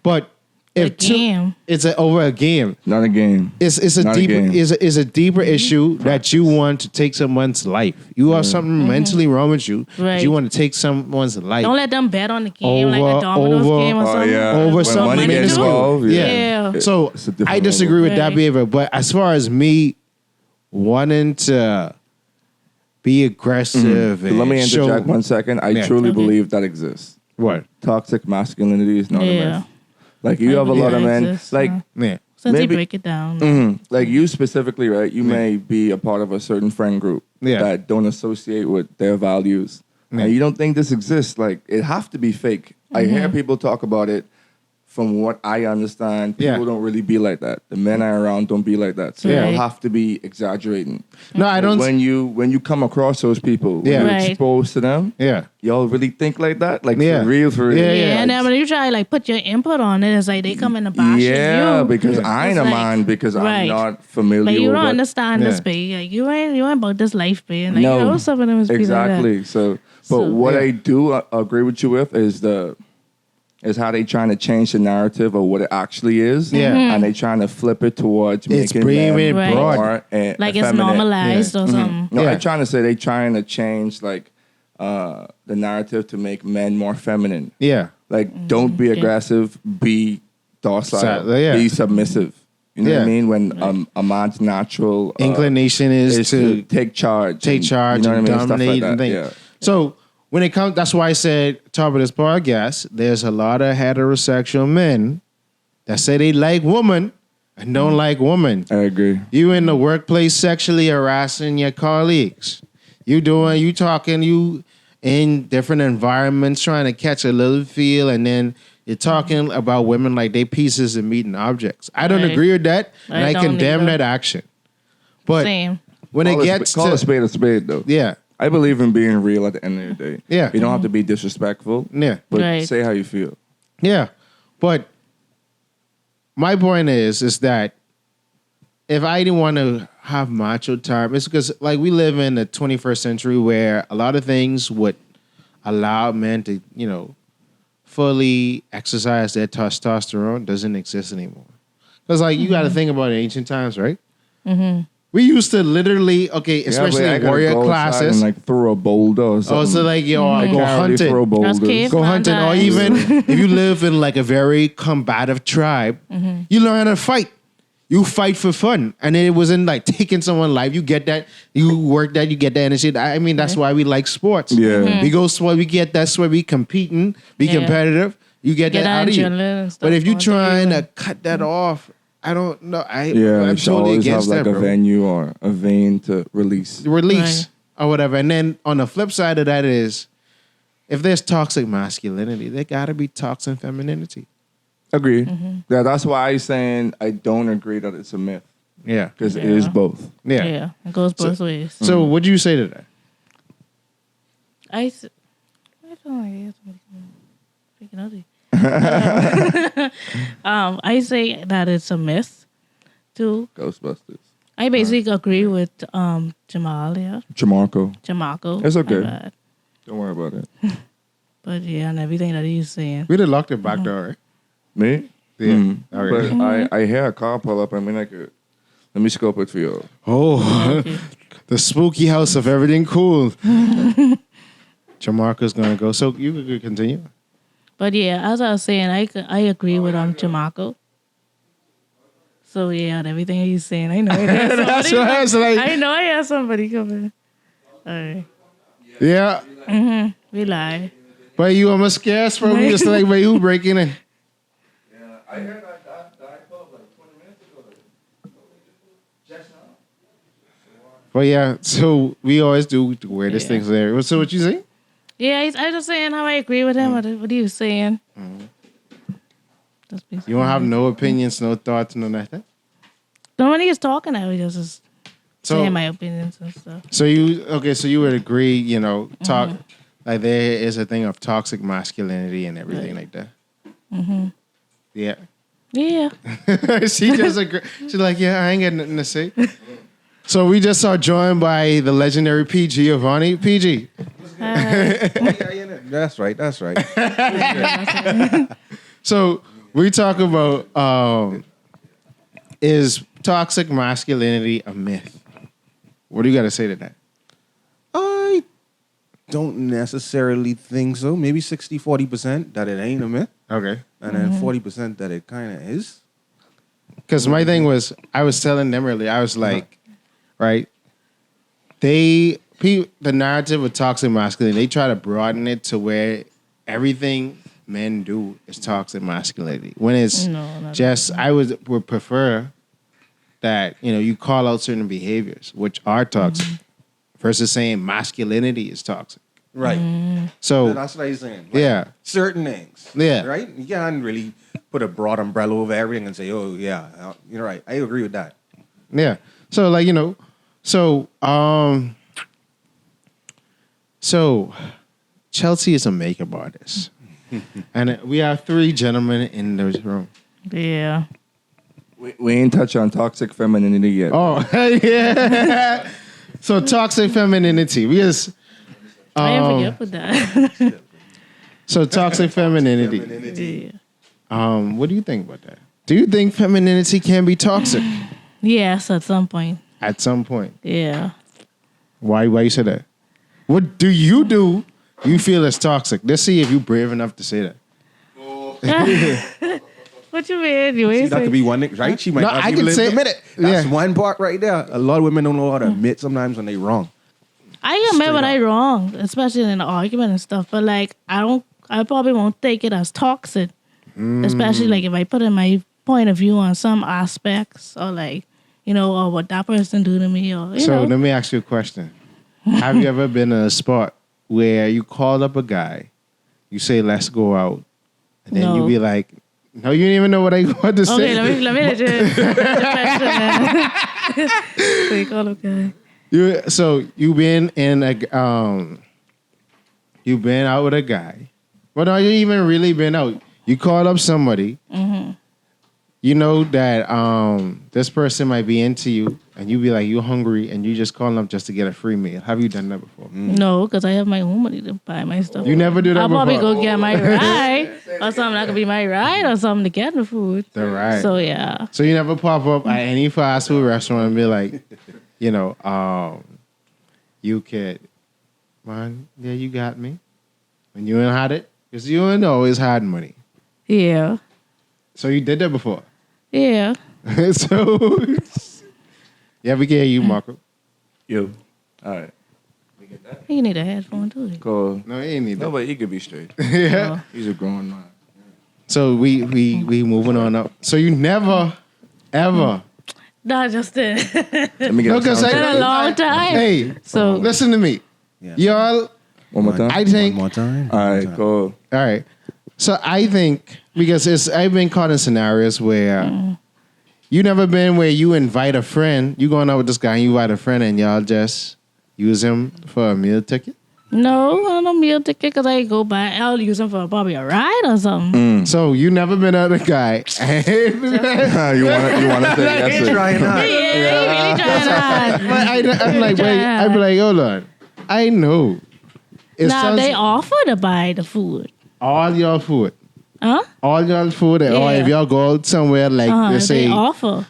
[SPEAKER 4] But if
[SPEAKER 6] game.
[SPEAKER 4] it's over a game.
[SPEAKER 5] Not a game.
[SPEAKER 4] It's a
[SPEAKER 5] Not a
[SPEAKER 4] deeper
[SPEAKER 5] game.
[SPEAKER 4] is a deeper issue that you want to take someone's life. You have something mentally wrong with you.
[SPEAKER 6] Right.
[SPEAKER 4] You want to take someone's life.
[SPEAKER 6] Don't let them bet on the game like
[SPEAKER 4] Over-
[SPEAKER 6] a dominoes
[SPEAKER 4] over-
[SPEAKER 6] game or
[SPEAKER 5] Oh,
[SPEAKER 6] something.
[SPEAKER 5] yeah.
[SPEAKER 4] Over
[SPEAKER 5] When
[SPEAKER 4] something
[SPEAKER 5] money gets
[SPEAKER 4] minuscule.
[SPEAKER 5] involved,
[SPEAKER 6] Yeah.
[SPEAKER 4] So
[SPEAKER 5] It's a different
[SPEAKER 4] I disagree with that
[SPEAKER 6] Right.
[SPEAKER 4] behavior. But as far as me wanting to be aggressive and
[SPEAKER 5] Let me interject
[SPEAKER 4] show
[SPEAKER 5] 1 second. I
[SPEAKER 4] Yeah.
[SPEAKER 5] truly
[SPEAKER 6] Okay.
[SPEAKER 5] believe that exists.
[SPEAKER 4] what?
[SPEAKER 5] Toxic masculinity is not a
[SPEAKER 6] Yeah.
[SPEAKER 5] myth. Like, you have a lot of men.
[SPEAKER 6] exists,
[SPEAKER 5] Like,
[SPEAKER 4] Yeah.
[SPEAKER 6] Since
[SPEAKER 5] Maybe-
[SPEAKER 6] they break it down.
[SPEAKER 5] like you specifically, right? You may be a part of a certain friend group
[SPEAKER 4] Yeah.
[SPEAKER 5] that don't associate with their values. And you don't think this exists. Like, it have to be fake. I hear people talk about it. From what I understand, people
[SPEAKER 4] Yeah.
[SPEAKER 5] don't really be like that. The men I around don't be like that. So
[SPEAKER 6] Yeah.
[SPEAKER 5] you have to be exaggerating.
[SPEAKER 4] No, I
[SPEAKER 5] But
[SPEAKER 4] don't.
[SPEAKER 5] when you come across those people, when
[SPEAKER 4] Yeah.
[SPEAKER 5] you're
[SPEAKER 6] Right.
[SPEAKER 5] exposed to them,
[SPEAKER 4] Yeah.
[SPEAKER 5] y'all really think like that? Like,
[SPEAKER 4] Yeah.
[SPEAKER 5] for real, for real.
[SPEAKER 4] Yeah,
[SPEAKER 6] Yeah, and then when you try like put your input on it, it's like they come in the bash
[SPEAKER 5] Yeah,
[SPEAKER 6] you.
[SPEAKER 5] because I ain't
[SPEAKER 6] It's
[SPEAKER 5] a
[SPEAKER 6] like-
[SPEAKER 5] man because I'm
[SPEAKER 6] right.
[SPEAKER 5] not familiar
[SPEAKER 6] But you
[SPEAKER 5] with
[SPEAKER 6] don't
[SPEAKER 5] what
[SPEAKER 6] understand
[SPEAKER 4] Yeah.
[SPEAKER 6] this, babe. Like you ain't about this life, babe. Like
[SPEAKER 5] No,
[SPEAKER 6] some of them is
[SPEAKER 5] exactly. So, but
[SPEAKER 6] So-
[SPEAKER 5] what
[SPEAKER 4] Yeah.
[SPEAKER 5] I do agree with you with is how they trying to change the narrative of what it actually is.
[SPEAKER 4] Yeah.
[SPEAKER 5] And they trying to flip it towards
[SPEAKER 4] It's
[SPEAKER 5] making
[SPEAKER 4] bringing
[SPEAKER 5] men
[SPEAKER 4] it
[SPEAKER 6] Right.
[SPEAKER 4] broad.
[SPEAKER 5] more
[SPEAKER 6] like it's
[SPEAKER 5] effeminate.
[SPEAKER 6] normalized or something.
[SPEAKER 5] No,
[SPEAKER 4] Yeah.
[SPEAKER 5] I'm trying to say they trying to change like the narrative to make men more feminine.
[SPEAKER 4] Yeah.
[SPEAKER 5] Like, don't be
[SPEAKER 6] Okay.
[SPEAKER 5] aggressive, be docile,
[SPEAKER 4] Yeah.
[SPEAKER 5] be submissive. You know what
[SPEAKER 4] Yeah.
[SPEAKER 5] I mean? When a man's natural
[SPEAKER 4] Inclination is to
[SPEAKER 5] take charge,
[SPEAKER 4] take
[SPEAKER 5] and,
[SPEAKER 4] charge
[SPEAKER 5] you know
[SPEAKER 4] and
[SPEAKER 5] what I mean? Stuff
[SPEAKER 4] dominate
[SPEAKER 5] like
[SPEAKER 4] and
[SPEAKER 5] that.
[SPEAKER 4] things.
[SPEAKER 5] Yeah.
[SPEAKER 4] So when it comes, that's why I said top of this podcast, there's a lot of heterosexual men that say they like women and don't like women.
[SPEAKER 5] I agree.
[SPEAKER 4] You in the workplace sexually harassing your colleagues. You talking, you in different environments trying to catch a little feel, and then you're talking about women like they pieces of meat and objects. I don't
[SPEAKER 6] Right.
[SPEAKER 4] agree with that, and
[SPEAKER 6] I
[SPEAKER 4] I
[SPEAKER 6] don't
[SPEAKER 4] condemn
[SPEAKER 6] either.
[SPEAKER 4] that action. But
[SPEAKER 6] Same.
[SPEAKER 4] when it gets
[SPEAKER 5] call a
[SPEAKER 4] to
[SPEAKER 5] spade though.
[SPEAKER 4] yeah,
[SPEAKER 5] I believe in being real at the end of the day.
[SPEAKER 4] Yeah.
[SPEAKER 5] You don't have to be disrespectful.
[SPEAKER 4] yeah.
[SPEAKER 5] But
[SPEAKER 6] Right.
[SPEAKER 5] say how you feel.
[SPEAKER 4] Yeah, but my point is that if I didn't want to have macho time, it's because like we live in the 21st century where a lot of things would allow men to, fully exercise their testosterone doesn't exist anymore. Because like you got to think about ancient times, right? Mm-hmm. We used to literally, especially in warrior classes,
[SPEAKER 5] and like throw a boulder or something.
[SPEAKER 4] oh, so like I go hunting.
[SPEAKER 5] Throw boulders.
[SPEAKER 6] cave.
[SPEAKER 4] Go hunting, or
[SPEAKER 6] Sometimes.
[SPEAKER 4] even if you live in like a very combative tribe, you learn how to fight. You fight for fun, and it wasn't like taking someone's life. You get that, you work that, you get that, and shit. I mean, that's why we like sports.
[SPEAKER 5] Yeah.
[SPEAKER 4] We go sport, we get that's why we competing, be
[SPEAKER 6] Yeah.
[SPEAKER 4] competitive. You get that out of you.
[SPEAKER 6] and stuff
[SPEAKER 4] But if you
[SPEAKER 6] going
[SPEAKER 4] trying
[SPEAKER 6] through
[SPEAKER 4] to cut that off, I don't know. I'm
[SPEAKER 5] You should
[SPEAKER 4] totally
[SPEAKER 5] always have
[SPEAKER 4] against
[SPEAKER 5] like
[SPEAKER 4] that,
[SPEAKER 5] a
[SPEAKER 4] bro.
[SPEAKER 5] venue or a vein to release.
[SPEAKER 4] Release
[SPEAKER 6] Right.
[SPEAKER 4] or whatever. And then on the flip side of that is, if there's toxic masculinity, there gotta be toxic femininity.
[SPEAKER 5] Agree.
[SPEAKER 6] Mm-hmm.
[SPEAKER 5] Yeah, that's why I'm saying I don't agree that it's a myth
[SPEAKER 4] Yeah,
[SPEAKER 5] because it is
[SPEAKER 6] Yeah.
[SPEAKER 5] both.
[SPEAKER 4] yeah.
[SPEAKER 6] Yeah, it goes both ways.
[SPEAKER 4] So, what'd you say to that?
[SPEAKER 6] I feel like I had somebody freaking ugly. I say that it's a myth too.
[SPEAKER 5] Ghostbusters.
[SPEAKER 6] I basically agree with Jamal, yeah. Jamarco.
[SPEAKER 5] It's okay.
[SPEAKER 6] my bad.
[SPEAKER 5] Don't worry about it.
[SPEAKER 6] But yeah, and everything that he's saying.
[SPEAKER 4] We done locked it back door, right?
[SPEAKER 5] Me?
[SPEAKER 4] Yeah.
[SPEAKER 5] Mm.
[SPEAKER 4] All right.
[SPEAKER 5] But I hear a car pull up. I mean, let me scope it for you.
[SPEAKER 4] Oh,
[SPEAKER 6] Okay.
[SPEAKER 4] the spooky house of Erryting Kool. Jamarca's gonna go. So you could continue.
[SPEAKER 6] But yeah, as I was saying, I agree with Jamarco. So yeah, and everything he's saying, I know I hear somebody.
[SPEAKER 4] That's what I was like.
[SPEAKER 6] I know I hear somebody coming. All right.
[SPEAKER 4] Yeah,
[SPEAKER 6] We lie.
[SPEAKER 4] but you almost scared, bro. We just like, wait, who breaking in?
[SPEAKER 5] Yeah, I heard that I called like 20 minutes ago. Just now.
[SPEAKER 4] But yeah, so we always do the weirdest
[SPEAKER 6] Yeah.
[SPEAKER 4] things there. So what you say?
[SPEAKER 6] Yeah, I just saying how I agree with him, what he was saying. That's basically
[SPEAKER 4] You don't have no opinions, no thoughts, no nothing.
[SPEAKER 6] No, when he was talking, I was just saying
[SPEAKER 4] So
[SPEAKER 6] my opinions and stuff.
[SPEAKER 4] so you would agree, talk like there is a thing of toxic masculinity and everything like that. Yeah.
[SPEAKER 6] Yeah.
[SPEAKER 4] She just agree. She's like, yeah, I ain't got nothing to say. So we just saw joined by the legendary PG Giovanni. PG.
[SPEAKER 7] That's right. That's right.
[SPEAKER 4] So we talk about is toxic masculinity a myth? What do you got to say to that?
[SPEAKER 7] I don't necessarily think so. Maybe 60-40% that it ain't a myth,
[SPEAKER 4] Okay.
[SPEAKER 7] and then 40% that it kind of is.
[SPEAKER 4] Because my thing was, I was telling them earlier, I was like, right, the narrative of toxic masculinity, they try to broaden it to where everything men do is toxic masculinity. When it's
[SPEAKER 6] No, not
[SPEAKER 4] just, I would prefer that, you call out certain behaviors, which are toxic, versus saying masculinity is toxic.
[SPEAKER 7] Right.
[SPEAKER 4] So,
[SPEAKER 7] That's what he's saying. Like,
[SPEAKER 4] yeah.
[SPEAKER 7] certain things.
[SPEAKER 4] Yeah.
[SPEAKER 7] Right? You can't really put a broad umbrella over everything and say, oh, yeah, you're right. I agree with that.
[SPEAKER 4] Yeah. So so Chelsea is a makeup artist. And we have 3 gentlemen in this room.
[SPEAKER 6] Yeah.
[SPEAKER 5] We ain't touch on toxic femininity yet.
[SPEAKER 4] Oh, yeah. So toxic femininity. We just
[SPEAKER 6] I didn't forget with that.
[SPEAKER 4] so toxic femininity.
[SPEAKER 6] Yeah.
[SPEAKER 4] What do you think about that? Do you think femininity can be toxic
[SPEAKER 6] Yes, at some point.
[SPEAKER 4] at some point?
[SPEAKER 6] Yeah.
[SPEAKER 4] Why you say that? What do you feel is toxic? Let's see if you're brave enough to say that.
[SPEAKER 6] What you mean? You ain't
[SPEAKER 7] That
[SPEAKER 6] say-
[SPEAKER 7] could be one thing, right? She might
[SPEAKER 4] No,
[SPEAKER 7] not
[SPEAKER 4] I
[SPEAKER 7] even
[SPEAKER 4] can say-
[SPEAKER 7] admit it. That's
[SPEAKER 4] yeah.
[SPEAKER 7] one part right there. A lot of women don't know how to admit sometimes when they're wrong.
[SPEAKER 6] I admit when I'm wrong, especially in an argument and stuff. But like, I probably won't take it as toxic, especially like if I put in my point of view on some aspects, or like, or what that person do to me, or
[SPEAKER 4] So let me ask you a question. Have you ever been in a spot where you called up a guy, you say, let's go out, and then you
[SPEAKER 6] No.
[SPEAKER 4] be like, no, you didn't even know what I want to
[SPEAKER 6] Okay,
[SPEAKER 4] say.
[SPEAKER 6] let me let you so you call okay.
[SPEAKER 4] You've been in you've been out with a guy. Well, no, you even really been out. You called up somebody. you know that this person might be into you, and you be like, you hungry, and you just call them just to get a free meal. Have you done that before?
[SPEAKER 6] No, because I have my own money to buy my stuff.
[SPEAKER 4] You never do that
[SPEAKER 6] I'll
[SPEAKER 4] before?
[SPEAKER 6] probably go get my ride or something that could be my ride or something to get the food.
[SPEAKER 4] The ride.
[SPEAKER 6] So yeah.
[SPEAKER 4] So you never pop up at any fast food restaurant and be like, you know, you kid, man, yeah, you got me. When you ain't had it, because you ain't always had money.
[SPEAKER 6] Yeah.
[SPEAKER 4] So you did that before.
[SPEAKER 6] Yeah.
[SPEAKER 4] So yeah, we can hear you, Marco.
[SPEAKER 5] Yo. All right.
[SPEAKER 6] You need a headphone too.
[SPEAKER 5] Cool.
[SPEAKER 4] No, he ain't need
[SPEAKER 5] No,
[SPEAKER 4] that.
[SPEAKER 5] but he could be straight.
[SPEAKER 4] Yeah.
[SPEAKER 5] He's a grown man.
[SPEAKER 4] So we moving on up. So you never, ever.
[SPEAKER 6] Not just it.
[SPEAKER 5] Let me get
[SPEAKER 4] No,
[SPEAKER 5] a
[SPEAKER 4] 'cause
[SPEAKER 5] sound
[SPEAKER 6] Been
[SPEAKER 5] check.
[SPEAKER 6] a long time.
[SPEAKER 4] Hey,
[SPEAKER 6] So
[SPEAKER 4] listen to me,
[SPEAKER 7] Yeah.
[SPEAKER 4] y'all.
[SPEAKER 5] One more time.
[SPEAKER 4] I think.
[SPEAKER 7] One more time.
[SPEAKER 5] All right, cool.
[SPEAKER 4] All right. So I think because I've been caught in scenarios where you never been where you invite a friend, you going out with this guy, and you invite a friend, and y'all just use him for a meal ticket.
[SPEAKER 6] no, I don't meal ticket because I go buy. I'll use them for probably a ride or something.
[SPEAKER 4] So you never been out with a guy. and-
[SPEAKER 5] you want to say yes? to-
[SPEAKER 7] Trying
[SPEAKER 6] Yeah,
[SPEAKER 7] hard.
[SPEAKER 6] he really trying hard.
[SPEAKER 4] I'm like, wait. I'd be like, hold on. I know. It
[SPEAKER 6] Now
[SPEAKER 4] sounds
[SPEAKER 6] they offer to buy the food.
[SPEAKER 4] all your food.
[SPEAKER 6] Huh?
[SPEAKER 4] All y'all food, or
[SPEAKER 6] Yeah.
[SPEAKER 4] if y'all go out somewhere like let's say,
[SPEAKER 6] They
[SPEAKER 4] all
[SPEAKER 6] offer.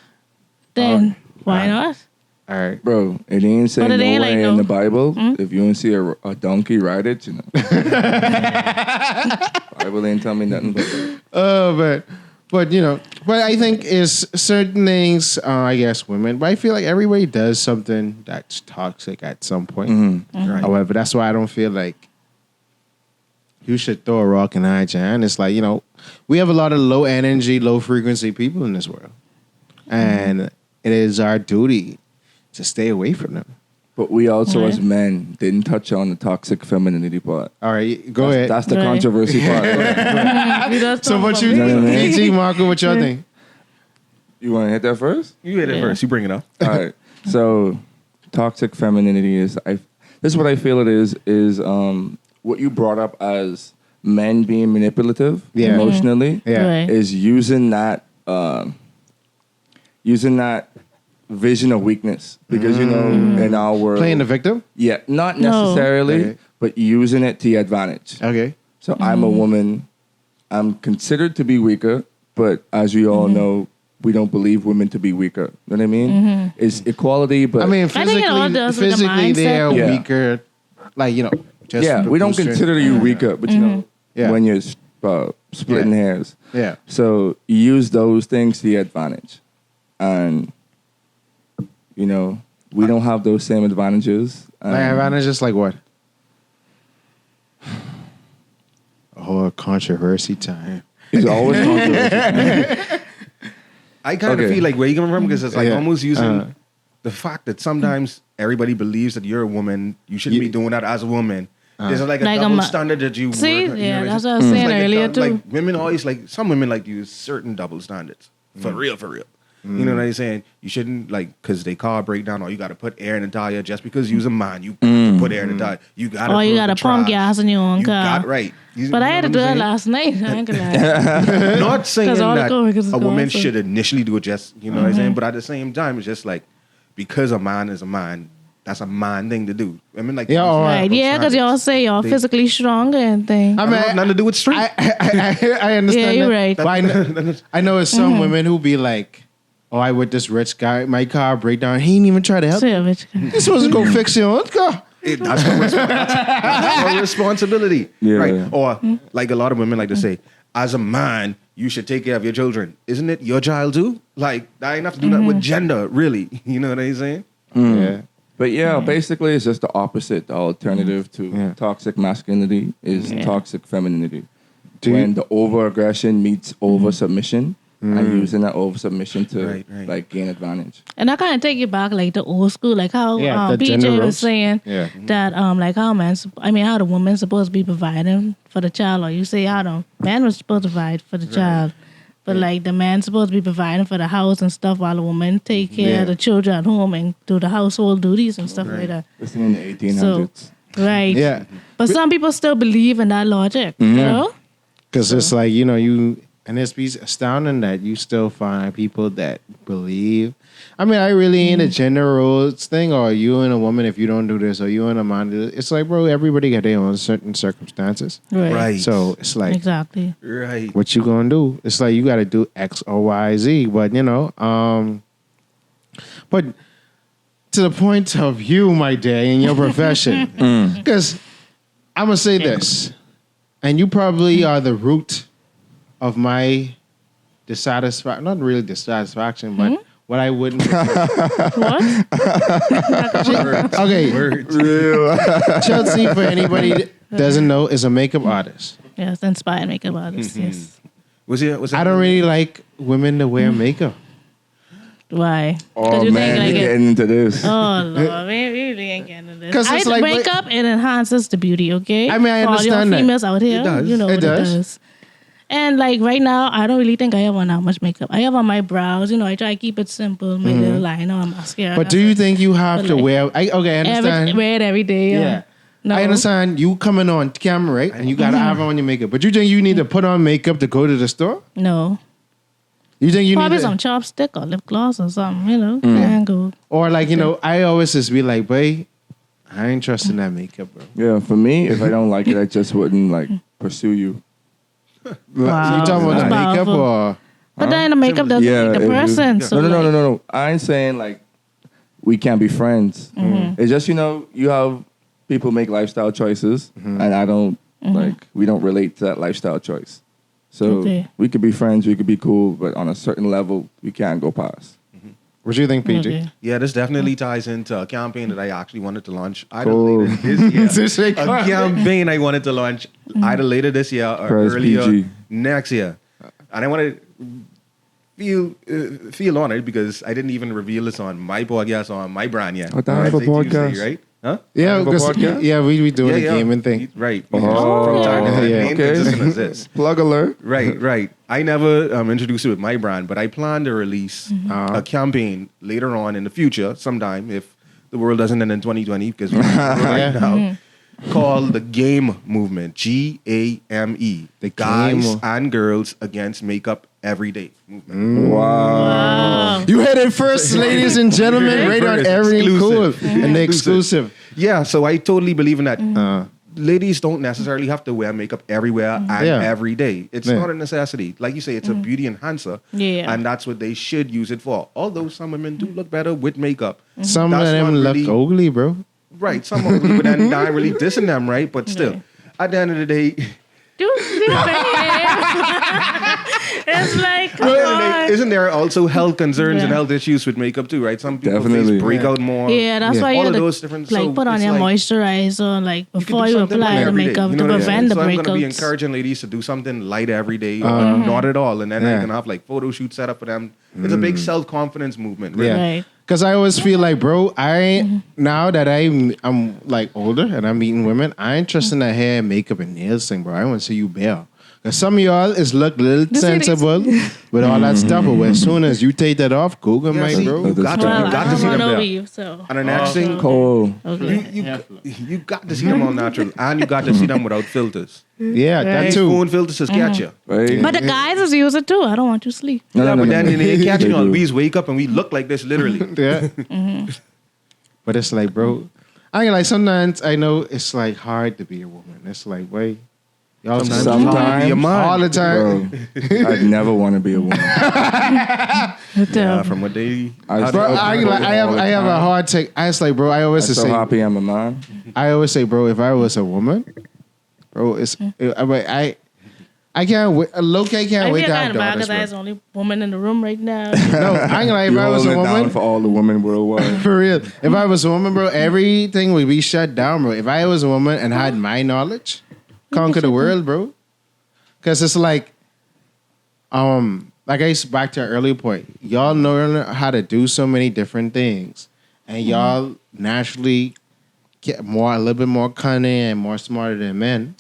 [SPEAKER 6] Then why not?
[SPEAKER 4] right,
[SPEAKER 5] Bro, it ain't say
[SPEAKER 6] But it
[SPEAKER 5] nowhere
[SPEAKER 6] ain't like
[SPEAKER 5] in
[SPEAKER 6] no-
[SPEAKER 5] the Bible if you don't see a donkey ride it, you know. Bible ain't tell me nothing but that.
[SPEAKER 4] but you know, but I think is certain things. I guess women, but I feel like everybody does something that's toxic at some point.
[SPEAKER 7] Right.
[SPEAKER 4] However, that's why I don't feel like you should throw a rock and hide your hand. It's like, you know, we have a lot of low energy, low frequency people in this world, and it is our duty to stay away from them.
[SPEAKER 5] But we also,
[SPEAKER 6] Right.
[SPEAKER 5] as men, didn't touch on the toxic femininity part.
[SPEAKER 4] All right, go ahead.
[SPEAKER 5] That's the
[SPEAKER 6] Right.
[SPEAKER 5] controversy part.
[SPEAKER 6] We just
[SPEAKER 4] So
[SPEAKER 6] talk
[SPEAKER 4] what
[SPEAKER 6] about
[SPEAKER 4] you
[SPEAKER 6] me.
[SPEAKER 5] know what I mean?
[SPEAKER 4] PG Marco, what y'all think?
[SPEAKER 5] You want to hit that first?
[SPEAKER 7] You hit it
[SPEAKER 6] Yeah.
[SPEAKER 7] first. You bring it up.
[SPEAKER 5] All right. So, toxic femininity is this is what I feel it is what you brought up as men being manipulative
[SPEAKER 4] Yeah.
[SPEAKER 5] emotionally
[SPEAKER 4] Yeah.
[SPEAKER 6] Right.
[SPEAKER 5] is using that vision of weakness because you know in our world
[SPEAKER 4] Playing the victim.
[SPEAKER 5] yeah not
[SPEAKER 6] No.
[SPEAKER 5] necessarily
[SPEAKER 4] Okay.
[SPEAKER 5] but using it to your advantage.
[SPEAKER 4] Okay.
[SPEAKER 5] So I'm a woman. I'm considered to be weaker, but as we all know, we don't believe women to be weaker. You know what I mean? It's equality, but
[SPEAKER 4] I mean,
[SPEAKER 6] I think it all does with the
[SPEAKER 4] physically they're
[SPEAKER 6] mindset.
[SPEAKER 5] Yeah.
[SPEAKER 4] weaker. Like, you know, just
[SPEAKER 5] yeah, we don't
[SPEAKER 4] boosting-
[SPEAKER 5] consider you weaker, but you know,
[SPEAKER 4] Yeah.
[SPEAKER 5] when you're splitting hairs.
[SPEAKER 4] Yeah.
[SPEAKER 5] So you use those things to your advantage. And, you know, we don't have those same advantages.
[SPEAKER 4] Like, advantage is like what? Oh, controversy time.
[SPEAKER 5] It's always controversial.
[SPEAKER 7] I kind of
[SPEAKER 5] Okay.
[SPEAKER 7] feel like where you coming from because it's like
[SPEAKER 4] Yeah.
[SPEAKER 7] almost using
[SPEAKER 4] Uh-huh.
[SPEAKER 7] the fact that sometimes everybody believes that you're a woman. You shouldn't be doing that as a woman. There's like a
[SPEAKER 6] Like
[SPEAKER 7] double
[SPEAKER 6] a
[SPEAKER 7] standard that you
[SPEAKER 6] See,
[SPEAKER 7] work,
[SPEAKER 6] yeah,
[SPEAKER 7] know,
[SPEAKER 6] that's
[SPEAKER 7] it's-
[SPEAKER 6] what I was saying
[SPEAKER 7] it's like a
[SPEAKER 6] earlier too.
[SPEAKER 7] Like women always like some women like to use certain double standards for real. You know what I'm saying? You shouldn't like because they car break down or you got to put air in the tire just because you're a man. You got to put air in the tire. You got to.
[SPEAKER 6] Or you got to pump gas in your own
[SPEAKER 7] You
[SPEAKER 6] car.
[SPEAKER 7] got right. You
[SPEAKER 6] But I
[SPEAKER 7] know
[SPEAKER 6] had to
[SPEAKER 7] what
[SPEAKER 6] do
[SPEAKER 7] I'm
[SPEAKER 6] that
[SPEAKER 7] saying?
[SPEAKER 6] last night. I ain't gonna lie.
[SPEAKER 7] Not saying
[SPEAKER 6] 'Cause all the
[SPEAKER 7] that
[SPEAKER 6] coworkers is
[SPEAKER 7] a woman
[SPEAKER 6] going, so-
[SPEAKER 7] should initially do it just, you know what I'm saying? But at the same time, it's just like, because a man is a man, that's a man thing to do. I mean, like,
[SPEAKER 4] Yeah, all right.
[SPEAKER 6] Right, yeah, because y'all say y'all
[SPEAKER 7] They-
[SPEAKER 6] physically stronger and things.
[SPEAKER 4] I
[SPEAKER 7] I
[SPEAKER 4] mean,
[SPEAKER 7] mean, nothing to do with strength.
[SPEAKER 4] I understand.
[SPEAKER 6] Yeah, you're
[SPEAKER 4] that.
[SPEAKER 6] right.
[SPEAKER 4] But I know it's some women who be like, "Oh, I with this rich guy, my car break down. He ain't even try to help.
[SPEAKER 6] Say it, bitch.
[SPEAKER 4] You're supposed to go fix your own car."
[SPEAKER 7] That's her responsibility.
[SPEAKER 5] Yeah.
[SPEAKER 7] Right. Or like a lot of women like to say, as a man, you should take care of your children. Isn't it your child too? Like, I ain't have to do that with gender, really. You know what I'm saying?
[SPEAKER 4] Yeah.
[SPEAKER 5] But yeah, basically it's just the opposite. The alternative to
[SPEAKER 4] Yeah.
[SPEAKER 5] toxic masculinity is
[SPEAKER 6] Yeah.
[SPEAKER 5] toxic femininity.
[SPEAKER 4] Do
[SPEAKER 5] when
[SPEAKER 4] you-
[SPEAKER 5] the over aggression meets over submission and using that over submission to
[SPEAKER 7] Right.
[SPEAKER 5] like gain advantage.
[SPEAKER 6] And I kind of take it back like the old school, like how
[SPEAKER 4] Yeah, the gender
[SPEAKER 6] PJ
[SPEAKER 4] roles.
[SPEAKER 6] was saying
[SPEAKER 4] Yeah.
[SPEAKER 6] that like how how the woman's supposed to be providing for the child, or you say how the man was supposed to provide for the child, but like the man's supposed to be providing for the house and stuff while the woman take care
[SPEAKER 4] Yeah.
[SPEAKER 6] of the children at home and do the household duties and stuff like that.
[SPEAKER 5] Listen in the 1800s.
[SPEAKER 6] Right.
[SPEAKER 4] Yeah.
[SPEAKER 6] But some people still believe in that logic, you know?
[SPEAKER 4] Because it's like, you know, And it's astounding that you still find people that believe. I mean, I really ain't a gender roles thing, or you and a woman if you don't do this, or you and a man do this. It's like, bro, everybody got their own certain circumstances.
[SPEAKER 7] Right.
[SPEAKER 4] So it's like,
[SPEAKER 6] Exactly.
[SPEAKER 7] Right.
[SPEAKER 4] what you gonna do? It's like you got to do X or Y, Z. But but to the point of you, my day, in your profession, because I'm gonna say this, and you probably are the root of my dissatisfaction. Not really dissatisfaction, but what I wouldn't.
[SPEAKER 6] What?
[SPEAKER 4] Okay,
[SPEAKER 7] Words.
[SPEAKER 4] Chelsea, for anybody that doesn't know, is a makeup artist.
[SPEAKER 6] Yes, inspired makeup artist. Yes.
[SPEAKER 7] Was it?
[SPEAKER 4] I don't really like women to wear makeup.
[SPEAKER 6] Why?
[SPEAKER 5] Oh
[SPEAKER 6] you
[SPEAKER 5] man,
[SPEAKER 6] think,
[SPEAKER 5] you're
[SPEAKER 6] like,
[SPEAKER 5] getting into this.
[SPEAKER 6] Oh Lord, we really ain't getting into this.
[SPEAKER 4] 'Cause it's like-
[SPEAKER 6] makeup, it enhances the beauty. Okay.
[SPEAKER 4] I mean, I
[SPEAKER 6] For all
[SPEAKER 4] understand
[SPEAKER 6] you
[SPEAKER 4] that.
[SPEAKER 6] females out here,
[SPEAKER 7] It does.
[SPEAKER 6] you know
[SPEAKER 4] It
[SPEAKER 6] what
[SPEAKER 4] does.
[SPEAKER 6] it does. And like right now, I don't really think I have on that much makeup. I have on my brows. You know, I try to keep it simple. My little liner, my mascara.
[SPEAKER 4] But do you think you have
[SPEAKER 6] But
[SPEAKER 4] to
[SPEAKER 6] like-
[SPEAKER 4] wear? Okay, I understand.
[SPEAKER 6] wear it every day?
[SPEAKER 4] Yeah.
[SPEAKER 6] No.
[SPEAKER 4] I understand you coming on camera, right? And you gotta have on your makeup. But you think you need to put on makeup to go to the store?
[SPEAKER 6] No.
[SPEAKER 4] You think you
[SPEAKER 6] Probably
[SPEAKER 4] need to,
[SPEAKER 6] some chopstick or lip gloss or something. You know, and go.
[SPEAKER 4] or like, I always just be like, boy, I ain't trusting that makeup, bro.
[SPEAKER 5] Yeah, for me, if I don't like it, I just wouldn't like pursue you.
[SPEAKER 6] Wow.
[SPEAKER 4] You talking about the
[SPEAKER 6] That's
[SPEAKER 4] makeup
[SPEAKER 6] powerful.
[SPEAKER 4] or?
[SPEAKER 6] But then the makeup doesn't
[SPEAKER 5] Yeah,
[SPEAKER 6] make the
[SPEAKER 5] if you-
[SPEAKER 6] person. So
[SPEAKER 5] No. I ain't saying like we can't be friends. It's just you have people make lifestyle choices, and I don't like we don't relate to that lifestyle choice. So
[SPEAKER 6] Okay.
[SPEAKER 5] we could be friends, we could be cool, but on a certain level, we can't go past.
[SPEAKER 4] What do you think, PG?
[SPEAKER 6] Okay.
[SPEAKER 7] Yeah, this definitely ties into a campaign that I actually wanted to launch either
[SPEAKER 5] Cool.
[SPEAKER 7] later this year. A campaign I wanted to launch either later this year or
[SPEAKER 5] Press
[SPEAKER 7] earlier
[SPEAKER 5] PG.
[SPEAKER 7] next year. And I want to feel honored because I didn't even reveal this on my podcast or on my brand yet.
[SPEAKER 5] What the hell of a
[SPEAKER 7] Wednesday,
[SPEAKER 5] podcast?
[SPEAKER 7] Tuesday, right? Huh?
[SPEAKER 4] Yeah,
[SPEAKER 5] Have a
[SPEAKER 4] because
[SPEAKER 5] podcast?
[SPEAKER 4] we doing a gaming thing.
[SPEAKER 7] Right.
[SPEAKER 5] Oh.
[SPEAKER 7] From time to time.
[SPEAKER 4] Yeah.
[SPEAKER 7] Ain't
[SPEAKER 5] Okay.
[SPEAKER 7] consistent as this.
[SPEAKER 5] Plug alert.
[SPEAKER 7] Right. I never introduced it with my brand, but I plan to release a campaign later on in the future, sometime if the world doesn't end in 2020, because we're right now, called the GAME movement. GAME. The Guys
[SPEAKER 4] GAME.
[SPEAKER 7] and Girls Against Makeup Every Day movement.
[SPEAKER 5] Wow.
[SPEAKER 4] You heard it first, ladies and gentlemen, right on
[SPEAKER 7] First,
[SPEAKER 4] Erryting Kool,
[SPEAKER 7] exclusive.
[SPEAKER 4] and the exclusive.
[SPEAKER 7] Yeah, so I totally believe in that. Ladies don't necessarily have to wear makeup everywhere and
[SPEAKER 4] Yeah.
[SPEAKER 7] every day. It's
[SPEAKER 4] Yeah.
[SPEAKER 7] not a necessity. Like you say, it's a beauty enhancer.
[SPEAKER 6] Yeah.
[SPEAKER 7] And that's what they should use it for. Although some women do look better with makeup.
[SPEAKER 4] Some of
[SPEAKER 7] That's
[SPEAKER 4] them
[SPEAKER 7] not
[SPEAKER 4] look
[SPEAKER 7] really-
[SPEAKER 4] ugly, bro.
[SPEAKER 7] Right. Some of them, but then not really dissing them, right? But still, at the end of the day,
[SPEAKER 6] It's like, come on.
[SPEAKER 7] isn't there also health concerns and
[SPEAKER 6] Yeah.
[SPEAKER 7] health issues with makeup too, right? Some people
[SPEAKER 5] Definitely.
[SPEAKER 7] face breakout more.
[SPEAKER 6] Yeah, that's
[SPEAKER 4] Yeah.
[SPEAKER 6] why
[SPEAKER 7] All
[SPEAKER 6] you
[SPEAKER 7] of
[SPEAKER 6] have to
[SPEAKER 7] those different.
[SPEAKER 6] like
[SPEAKER 7] so
[SPEAKER 6] put on
[SPEAKER 7] it's
[SPEAKER 6] your
[SPEAKER 7] like,
[SPEAKER 6] moisturizer like
[SPEAKER 7] you could
[SPEAKER 6] before
[SPEAKER 7] do
[SPEAKER 6] you
[SPEAKER 7] something
[SPEAKER 6] apply
[SPEAKER 7] light
[SPEAKER 6] the
[SPEAKER 7] every day,
[SPEAKER 6] makeup
[SPEAKER 7] you
[SPEAKER 6] to
[SPEAKER 7] know what I'm
[SPEAKER 6] prevent
[SPEAKER 7] saying?
[SPEAKER 6] the
[SPEAKER 7] So I'm gonna be
[SPEAKER 6] breakouts.
[SPEAKER 7] encouraging ladies to do something light every day, or not at all, and then
[SPEAKER 4] Yeah.
[SPEAKER 7] they're gonna have like photo shoots set up for them. It's a big self confidence movement. Right?
[SPEAKER 4] Yeah.
[SPEAKER 6] Right.
[SPEAKER 4] Because I always feel like, bro, now that I'm like older and I'm meeting women, I ain't trusting that hair, makeup, and nails thing, bro. I want to see you bare. Because some of y'all is look little
[SPEAKER 6] This is-
[SPEAKER 4] sensible with all that stuff, but as soon as you take that off, Google
[SPEAKER 7] Yeah,
[SPEAKER 4] my
[SPEAKER 7] see,
[SPEAKER 4] bro.
[SPEAKER 7] you got to,
[SPEAKER 6] Well,
[SPEAKER 7] you got
[SPEAKER 6] I
[SPEAKER 7] to see
[SPEAKER 6] don't
[SPEAKER 7] them
[SPEAKER 6] know
[SPEAKER 7] there.
[SPEAKER 6] weave, so.
[SPEAKER 7] And the next thing,
[SPEAKER 5] Cool.
[SPEAKER 6] Okay.
[SPEAKER 7] you got to see them all natural, and you got to see them without filters.
[SPEAKER 4] Yeah, that
[SPEAKER 6] Right.
[SPEAKER 4] too.
[SPEAKER 7] Phone filters just catch you.
[SPEAKER 5] Right?
[SPEAKER 6] But the guys is use it too. I don't want you to sleep.
[SPEAKER 5] No,
[SPEAKER 7] Yeah,
[SPEAKER 5] no,
[SPEAKER 7] but
[SPEAKER 5] no,
[SPEAKER 7] then
[SPEAKER 5] no.
[SPEAKER 7] they catch
[SPEAKER 5] They
[SPEAKER 7] you all.
[SPEAKER 5] do.
[SPEAKER 7] We just wake up and we look like this, literally.
[SPEAKER 4] Yeah. But it's like, bro, I ain't like sometimes I know it's like hard to be a woman. It's like, wait, y'all
[SPEAKER 5] Sometimes.
[SPEAKER 7] Your mind.
[SPEAKER 4] all the time.
[SPEAKER 5] Bro, I'd never want to be a woman.
[SPEAKER 7] Yeah, from what they.
[SPEAKER 5] I-
[SPEAKER 4] Bro,
[SPEAKER 5] All
[SPEAKER 4] I
[SPEAKER 5] the
[SPEAKER 4] have a
[SPEAKER 5] time.
[SPEAKER 4] hard take. I was like, bro, I
[SPEAKER 5] I'm
[SPEAKER 4] always
[SPEAKER 5] so
[SPEAKER 4] say,
[SPEAKER 5] happy I'm a man.
[SPEAKER 4] I always say, bro, if I was a woman, bro, I can't wait. Low-key, I can't
[SPEAKER 6] I
[SPEAKER 4] wait
[SPEAKER 6] feel
[SPEAKER 4] to
[SPEAKER 6] kind
[SPEAKER 4] have
[SPEAKER 6] of bad
[SPEAKER 4] daughters,
[SPEAKER 6] because I was
[SPEAKER 4] bro.
[SPEAKER 6] the only woman in the room right now.
[SPEAKER 4] No, I ain't like if
[SPEAKER 5] You're
[SPEAKER 4] I was a
[SPEAKER 5] holding it down
[SPEAKER 4] woman.
[SPEAKER 5] for all the women worldwide.
[SPEAKER 4] For real. If I was a woman, bro, everything would be shut down, bro. If I was a woman and had my knowledge, conquer the world, bro. Because it's like I used back to our earlier point, y'all know how to do so many different things. And y'all naturally get a little bit more cunning and more smarter than men.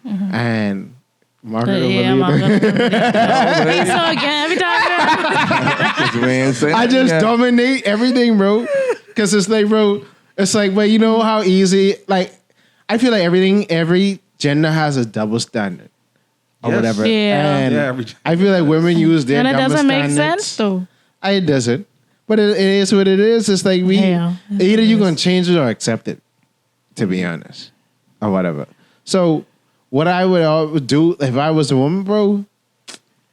[SPEAKER 4] And Margaret
[SPEAKER 6] Yeah,
[SPEAKER 4] will
[SPEAKER 6] I'm
[SPEAKER 4] believe
[SPEAKER 6] not
[SPEAKER 4] it.
[SPEAKER 6] gonna think so again every time.
[SPEAKER 5] 'Cause we ain't saying
[SPEAKER 4] I just
[SPEAKER 5] that.
[SPEAKER 4] dominate everything, bro. Because it's like, bro, it's like, but you know how easy, like, I feel like every gender has a double standard. or
[SPEAKER 7] Yes.
[SPEAKER 4] whatever.
[SPEAKER 6] Yeah.
[SPEAKER 4] And
[SPEAKER 7] Yeah, every-
[SPEAKER 4] I feel like women use their
[SPEAKER 6] And it
[SPEAKER 4] double
[SPEAKER 6] doesn't make
[SPEAKER 4] standards.
[SPEAKER 6] sense though.
[SPEAKER 4] It doesn't. But it is what it is. It's like
[SPEAKER 6] Yeah, it's
[SPEAKER 4] either
[SPEAKER 6] what it
[SPEAKER 4] you're
[SPEAKER 6] is.
[SPEAKER 4] gonna change it or accept it, to be honest, or whatever. So what I would always do if I was a woman, bro,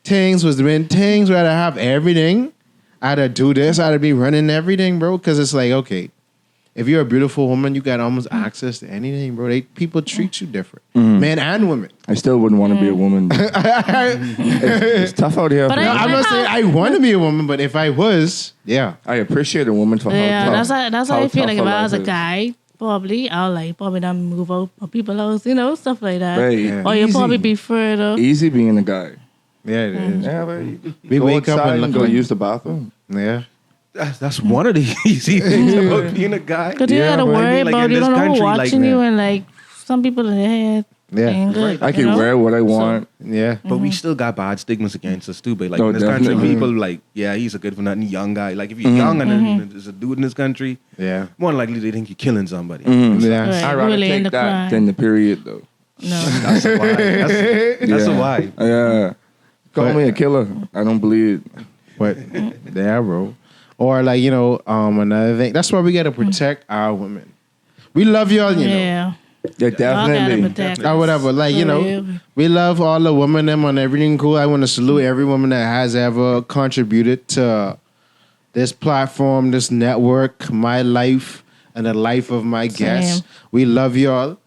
[SPEAKER 4] things where I have everything. I'd do this. I'd be running everything, bro. Because it's like, okay, if you're a beautiful woman, you got almost access to anything, bro. People treat you different, men and women.
[SPEAKER 5] I still wouldn't want to be a woman. It's tough out here.
[SPEAKER 6] But
[SPEAKER 5] for
[SPEAKER 6] I-
[SPEAKER 5] me.
[SPEAKER 4] I'm not saying I want to be a woman, but if I was, yeah.
[SPEAKER 5] I appreciate a woman for
[SPEAKER 6] Yeah,
[SPEAKER 5] how tough.
[SPEAKER 6] that's how I feel
[SPEAKER 5] tough
[SPEAKER 6] like
[SPEAKER 5] her
[SPEAKER 6] if I was a
[SPEAKER 5] life is.
[SPEAKER 6] guy, probably I'll probably not move out of people's house, stuff like that.
[SPEAKER 5] Right.
[SPEAKER 4] Yeah.
[SPEAKER 6] Or you'll
[SPEAKER 5] Easy.
[SPEAKER 6] probably be further.
[SPEAKER 5] Easy being a guy.
[SPEAKER 4] Yeah, it is.
[SPEAKER 5] Yeah, but you
[SPEAKER 4] We
[SPEAKER 5] go
[SPEAKER 4] wake up
[SPEAKER 5] outside
[SPEAKER 4] and
[SPEAKER 5] and
[SPEAKER 4] look
[SPEAKER 5] go
[SPEAKER 4] like-
[SPEAKER 5] use the bathroom.
[SPEAKER 4] Yeah.
[SPEAKER 7] That's one of the easy things about being a guy.
[SPEAKER 6] Because you
[SPEAKER 4] Yeah,
[SPEAKER 6] gotta
[SPEAKER 4] but I
[SPEAKER 6] worry
[SPEAKER 7] mean, like,
[SPEAKER 6] about
[SPEAKER 7] in
[SPEAKER 6] you
[SPEAKER 7] this
[SPEAKER 6] don't know who
[SPEAKER 7] country, like,
[SPEAKER 6] watching you,
[SPEAKER 7] man.
[SPEAKER 6] and some people in their head
[SPEAKER 4] Yeah.
[SPEAKER 6] ain't good.
[SPEAKER 5] I
[SPEAKER 6] you
[SPEAKER 5] can
[SPEAKER 6] know?
[SPEAKER 5] wear what I want.
[SPEAKER 4] Yeah.
[SPEAKER 7] But we still got bad stigmas against us too. But like
[SPEAKER 5] Oh,
[SPEAKER 7] in this country,
[SPEAKER 5] definitely.
[SPEAKER 7] people like, yeah, he's a good for nothing young guy. Like if you're young and then there's a dude in this country,
[SPEAKER 4] Yeah.
[SPEAKER 7] more than likely they think you're killing somebody.
[SPEAKER 4] Yeah.
[SPEAKER 6] Right.
[SPEAKER 5] I'd rather
[SPEAKER 6] Really
[SPEAKER 5] take
[SPEAKER 6] into
[SPEAKER 5] that
[SPEAKER 6] crime.
[SPEAKER 5] than the period, though.
[SPEAKER 6] No.
[SPEAKER 7] That's a why. That's a why.
[SPEAKER 5] Yeah. Call
[SPEAKER 4] But-
[SPEAKER 5] me a killer. I don't believe it.
[SPEAKER 4] But yeah, bro. Or like, another thing. That's why we gotta protect our women. We love y'all, you know.
[SPEAKER 6] Yeah.
[SPEAKER 5] Yeah,
[SPEAKER 6] Y'all gotta
[SPEAKER 5] definitely.
[SPEAKER 6] protect
[SPEAKER 4] Or
[SPEAKER 6] us.
[SPEAKER 4] whatever. Like,
[SPEAKER 6] For real.
[SPEAKER 4] we love all the women them on Erryting Kool. I want to salute every woman that has ever contributed to this platform, this network, my life, and the life of my guests. We love y'all.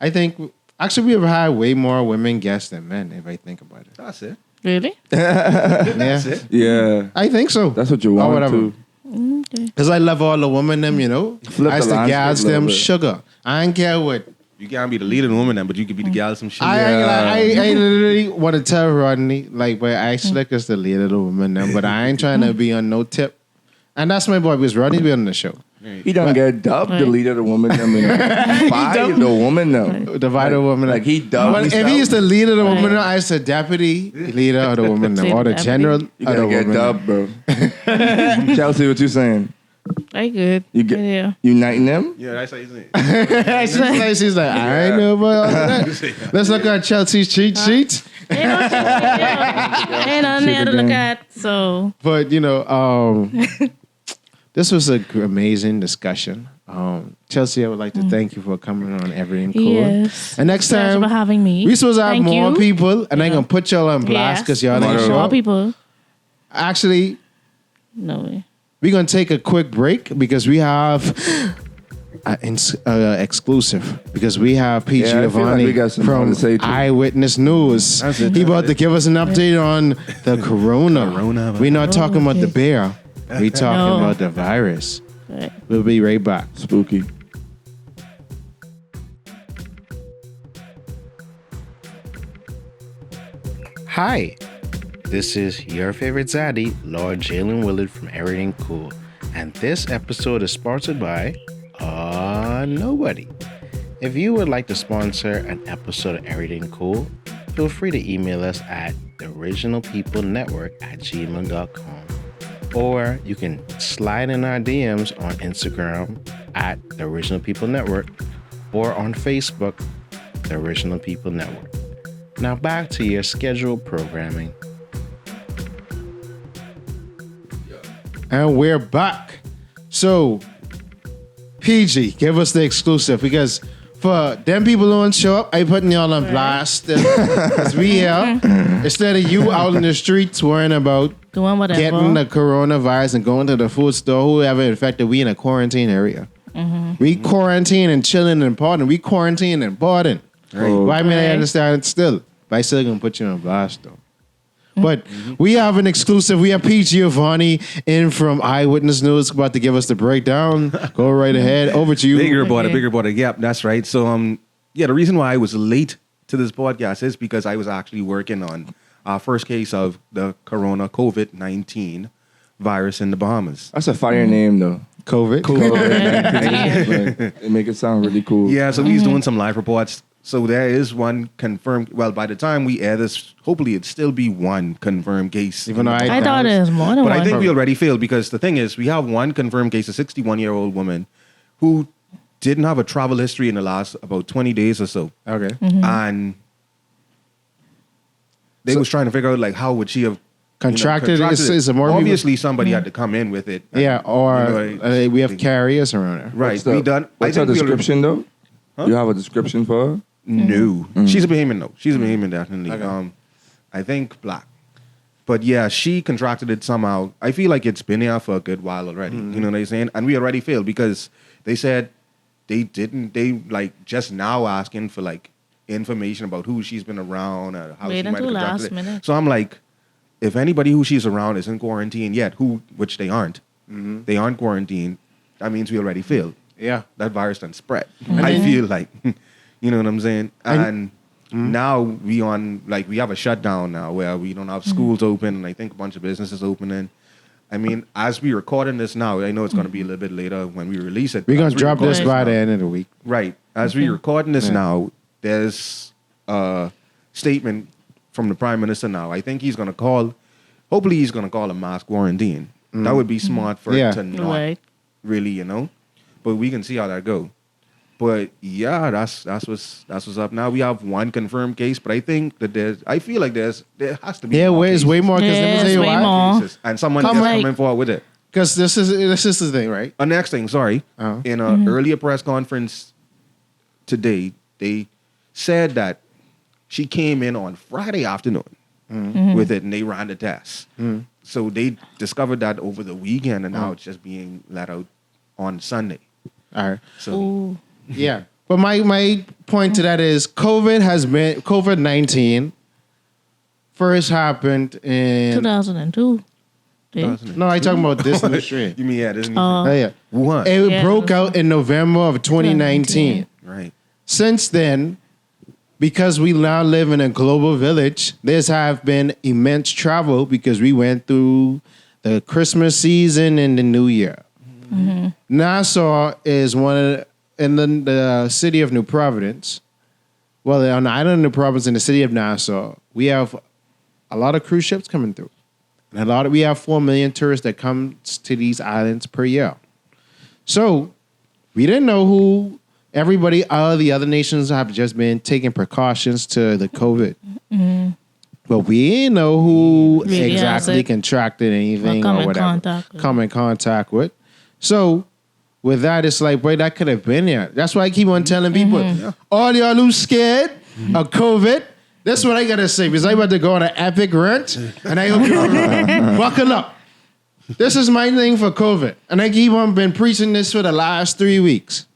[SPEAKER 4] I think actually we have had way more women guests than men, if I think about it.
[SPEAKER 7] That's it.
[SPEAKER 6] Really?
[SPEAKER 7] That's it.
[SPEAKER 5] Yeah.
[SPEAKER 4] I think so.
[SPEAKER 5] That's what you
[SPEAKER 4] Or
[SPEAKER 5] want
[SPEAKER 4] whatever.
[SPEAKER 5] to.
[SPEAKER 6] Okay.
[SPEAKER 4] Because I love all the women them,
[SPEAKER 5] Flip
[SPEAKER 4] I
[SPEAKER 5] the
[SPEAKER 4] used to
[SPEAKER 5] landscape
[SPEAKER 4] gas
[SPEAKER 5] a little
[SPEAKER 4] them
[SPEAKER 5] bit.
[SPEAKER 4] sugar. I don't care what.
[SPEAKER 7] You can't be the leader of the woman then, but you could be the gal of some shit.
[SPEAKER 4] I literally want to tell Rodney, like, but I slick is the leader of the woman them, but I ain't trying to be on no tip. And that's my boy, because Rodney's been on the show.
[SPEAKER 5] He don't get dubbed the
[SPEAKER 6] Right.
[SPEAKER 5] leader of the woman. I mean, by the woman, though.
[SPEAKER 4] The vital woman.
[SPEAKER 5] Like he dubbed
[SPEAKER 4] But if
[SPEAKER 5] himself.
[SPEAKER 4] he's the leader of the woman,
[SPEAKER 6] Right.
[SPEAKER 4] I said deputy leader of the woman,
[SPEAKER 6] Say
[SPEAKER 4] or the
[SPEAKER 6] deputy.
[SPEAKER 4] general
[SPEAKER 5] You
[SPEAKER 4] of the
[SPEAKER 5] gotta get
[SPEAKER 4] woman.
[SPEAKER 5] dubbed, bro. Chelsea, what you saying?
[SPEAKER 6] I good.
[SPEAKER 5] You get
[SPEAKER 6] Yeah.
[SPEAKER 5] uniting them?
[SPEAKER 7] Yeah, that's how you say it.
[SPEAKER 4] She's like, I ain't know about all of that. Let's look at Chelsea's cheat sheet.
[SPEAKER 6] Ain't nothing there to look at. So
[SPEAKER 4] But this was an amazing discussion. Chelsea, I would like to thank you for coming on Erryting Kool.
[SPEAKER 6] yes.
[SPEAKER 4] And next
[SPEAKER 6] Pleasure
[SPEAKER 4] time
[SPEAKER 6] for having me.
[SPEAKER 4] we supposed to have
[SPEAKER 6] Thank
[SPEAKER 4] more
[SPEAKER 6] you.
[SPEAKER 4] people, and I'm
[SPEAKER 6] Yeah.
[SPEAKER 4] gonna put y'all on blast
[SPEAKER 6] Yes.
[SPEAKER 4] because y'all ain't
[SPEAKER 5] More
[SPEAKER 4] show
[SPEAKER 6] More
[SPEAKER 4] up.
[SPEAKER 6] people.
[SPEAKER 4] Actually,
[SPEAKER 6] No way.
[SPEAKER 4] we're gonna take a quick break because we have exclusive because we have PG
[SPEAKER 5] Yeah, I feel like
[SPEAKER 4] Giovanni
[SPEAKER 5] we got something
[SPEAKER 4] from
[SPEAKER 5] to say, too.
[SPEAKER 4] Eyewitness News.
[SPEAKER 7] That's it,
[SPEAKER 4] He
[SPEAKER 7] that's
[SPEAKER 4] about
[SPEAKER 7] it.
[SPEAKER 4] to give us an update on the corona. We're not talking about the
[SPEAKER 6] okay.
[SPEAKER 4] bear. We talking
[SPEAKER 6] No.
[SPEAKER 4] about the virus.
[SPEAKER 6] Right.
[SPEAKER 4] We'll be right back.
[SPEAKER 5] Spooky.
[SPEAKER 8] Hi, this is your favorite zaddy, Lord Jaylin Willard from Erryting Kool, and this episode is sponsored by nobody. If you would like to sponsor an episode of Erryting Kool, feel free to email us at theoriginalpeoplenetwork@gmail.com, or you can slide in our DMs on Instagram at The Original People Network, or on Facebook, The Original People Network. Now back to your scheduled programming.
[SPEAKER 4] And we're back. So, PG, give us the exclusive because for them people who don't show up, I putting y'all on blast. Because we here, instead of you out in the streets worrying about
[SPEAKER 6] Doing whatever.
[SPEAKER 4] getting the coronavirus and going to the food store, whoever infected, we in a quarantine area. We quarantine and chilling and partying. We quarantine and partying.
[SPEAKER 5] Oh.
[SPEAKER 4] Why may I
[SPEAKER 6] Right.
[SPEAKER 4] understand it still? But I still gonna put you on blast though. But we have an exclusive. We have Pete Giovanni in from Eyewitness News about to give us the breakdown. Go right ahead. Over to you.
[SPEAKER 7] Bigger about it,
[SPEAKER 6] Okay.
[SPEAKER 7] bigger about it. Yep, that's right. So, the reason why I was late to this podcast is because I was actually working on our first case of the corona COVID-19 virus in the Bahamas.
[SPEAKER 5] That's a fire name, though.
[SPEAKER 4] COVID.
[SPEAKER 5] It make it sound really cool.
[SPEAKER 7] Yeah, so he's doing some live reports. So there is one confirmed. Well, by the time we air this, hopefully it'd still be one confirmed case.
[SPEAKER 4] Even though
[SPEAKER 6] I thought it was more than
[SPEAKER 7] But
[SPEAKER 6] one.
[SPEAKER 7] I think we already failed because the thing is, we have one confirmed case, a 61-year-old woman who didn't have a travel history in the last about 20 days or so.
[SPEAKER 4] Okay.
[SPEAKER 7] And they was trying to figure out like how would she have
[SPEAKER 4] Contracted
[SPEAKER 7] it.
[SPEAKER 4] is more people-
[SPEAKER 7] Obviously, somebody had to come in with it.
[SPEAKER 4] Yeah, or
[SPEAKER 7] You know,
[SPEAKER 4] we have carriers around there.
[SPEAKER 7] right.
[SPEAKER 5] What's the-
[SPEAKER 7] We done.
[SPEAKER 5] What's
[SPEAKER 7] I
[SPEAKER 5] her
[SPEAKER 7] think we
[SPEAKER 5] description though? You have a description for her?
[SPEAKER 7] No, she's a Bahamian. No, she's a Bahamian definitely.
[SPEAKER 4] Okay.
[SPEAKER 7] I think black, but yeah, she contracted it somehow. I feel like it's been here for a good while already. You know what I'm saying? And we already failed because they said they didn't. They like just now asking for like information about who she's been around or how
[SPEAKER 6] Wait
[SPEAKER 7] she might have
[SPEAKER 6] until last
[SPEAKER 7] contracted it.
[SPEAKER 6] minute.
[SPEAKER 7] So I'm like, if anybody who she's around isn't quarantined yet, which they aren't, they aren't quarantined. That means we already failed.
[SPEAKER 4] Yeah.
[SPEAKER 7] That virus done spread. I feel like, you know what I'm saying? And now we have a shutdown now where we don't have schools open and I think a bunch of businesses opening. I mean, as we recording this now, I know it's going to be a little bit later when we release it.
[SPEAKER 4] We're going
[SPEAKER 7] As
[SPEAKER 4] to
[SPEAKER 7] we
[SPEAKER 4] drop
[SPEAKER 7] record
[SPEAKER 4] this
[SPEAKER 7] this
[SPEAKER 4] by
[SPEAKER 7] now-
[SPEAKER 4] the end of the week.
[SPEAKER 7] Right. As we recording this now, there's a statement from the Prime Minister now. I think he's going to call, hopefully he's going to call a mass quarantine. That would be smart for
[SPEAKER 4] Yeah.
[SPEAKER 7] it to not
[SPEAKER 6] Right.
[SPEAKER 7] really, but we can see how that go. But yeah, that's what's up now. We have one confirmed case, but I think that there has to be
[SPEAKER 4] Yeah,
[SPEAKER 7] more
[SPEAKER 4] it's
[SPEAKER 7] cases.
[SPEAKER 4] way more. Because
[SPEAKER 6] Yeah,
[SPEAKER 4] let me tell
[SPEAKER 6] it's
[SPEAKER 4] you
[SPEAKER 6] way
[SPEAKER 4] why.
[SPEAKER 6] more.
[SPEAKER 7] Cases. And someone
[SPEAKER 6] Come
[SPEAKER 7] is
[SPEAKER 6] like-
[SPEAKER 7] coming forward with it.
[SPEAKER 4] Because this is the thing, right?
[SPEAKER 7] Next thing, sorry.
[SPEAKER 4] Uh-huh.
[SPEAKER 7] In an earlier press conference today, they said that she came in on Friday afternoon with it, and they ran the test. So they discovered that over the weekend, and now it's just being let out on Sunday.
[SPEAKER 4] All right.
[SPEAKER 7] So
[SPEAKER 6] Ooh.
[SPEAKER 4] Yeah. But my point to that is COVID-19 first happened in
[SPEAKER 6] 2002.
[SPEAKER 4] No, I talking about this industry.
[SPEAKER 7] you mean this?
[SPEAKER 6] Oh.
[SPEAKER 4] Oh, yeah.
[SPEAKER 7] Wuhan,
[SPEAKER 4] It
[SPEAKER 6] Yeah.
[SPEAKER 4] broke out in November of 2019.
[SPEAKER 7] right?
[SPEAKER 4] Since then, because we now live in a global village, there's have been immense travel because we went through the Christmas season and the New Year. Nassau is in the city of New Providence. Well, on the island of New Providence in the city of Nassau, we have a lot of cruise ships coming through. And we have 4 million tourists that come to these islands per year. So we didn't know who everybody, all the other nations have just been taking precautions to the COVID. But we didn't know who
[SPEAKER 6] Really
[SPEAKER 4] exactly
[SPEAKER 6] has it.
[SPEAKER 4] contracted anything
[SPEAKER 6] Or come
[SPEAKER 4] or
[SPEAKER 6] in
[SPEAKER 4] whatever.
[SPEAKER 6] contact with.
[SPEAKER 4] Come in contact with. So with that, it's like, boy, that could have been there. That's why I keep on telling people, all y'all who scared of COVID, that's what I gotta say. Because I'm about to go on an epic rant, and I hope you buckle up. This is my thing for COVID, and I keep on been preaching this for the last 3 weeks.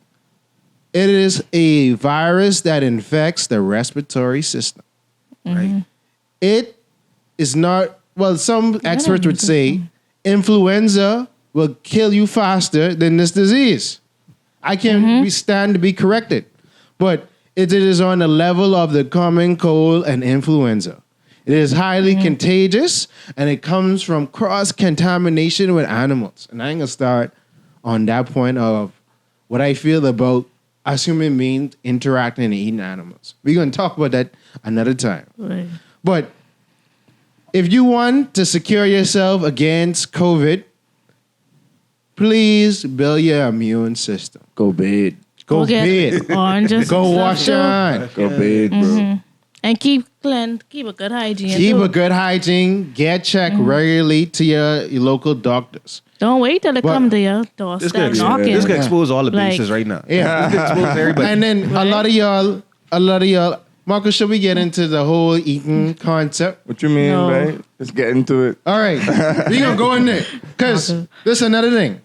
[SPEAKER 4] It is a virus that infects the respiratory system.
[SPEAKER 7] Right.
[SPEAKER 4] It is not, well, some experts would say influenza will kill you faster than this disease. I can't stand to be corrected, but it is on the level of the common cold and influenza. It is highly contagious, and it comes from cross-contamination with animals. And I'm going to start on that point of what I feel about us human beings interacting and eating animals. We're going to talk about that another time.
[SPEAKER 6] Right.
[SPEAKER 4] But if you want to secure yourself against COVID, please build your immune system.
[SPEAKER 5] Go bed.
[SPEAKER 4] Go
[SPEAKER 6] get
[SPEAKER 4] bed.
[SPEAKER 6] Oranges.
[SPEAKER 4] Go
[SPEAKER 6] and stuff
[SPEAKER 4] wash
[SPEAKER 6] too.
[SPEAKER 4] your hands.
[SPEAKER 5] Go bed, bro.
[SPEAKER 6] And keep a good hygiene.
[SPEAKER 4] Keep
[SPEAKER 6] too.
[SPEAKER 4] a good hygiene. Get checked regularly to your local doctors.
[SPEAKER 6] Don't wait till they
[SPEAKER 4] But-
[SPEAKER 6] come to your
[SPEAKER 7] This
[SPEAKER 6] doorstep
[SPEAKER 7] could,
[SPEAKER 6] knocking.
[SPEAKER 7] this could expose all the
[SPEAKER 6] Like-
[SPEAKER 7] bases right now.
[SPEAKER 4] Yeah.
[SPEAKER 7] This could expose everybody.
[SPEAKER 4] And then a lot of y'all, Marcus, should we get into the whole eating concept?
[SPEAKER 5] What you mean,
[SPEAKER 6] No.
[SPEAKER 5] right? Let's get into it.
[SPEAKER 4] All right, we gonna go in there because this is another thing,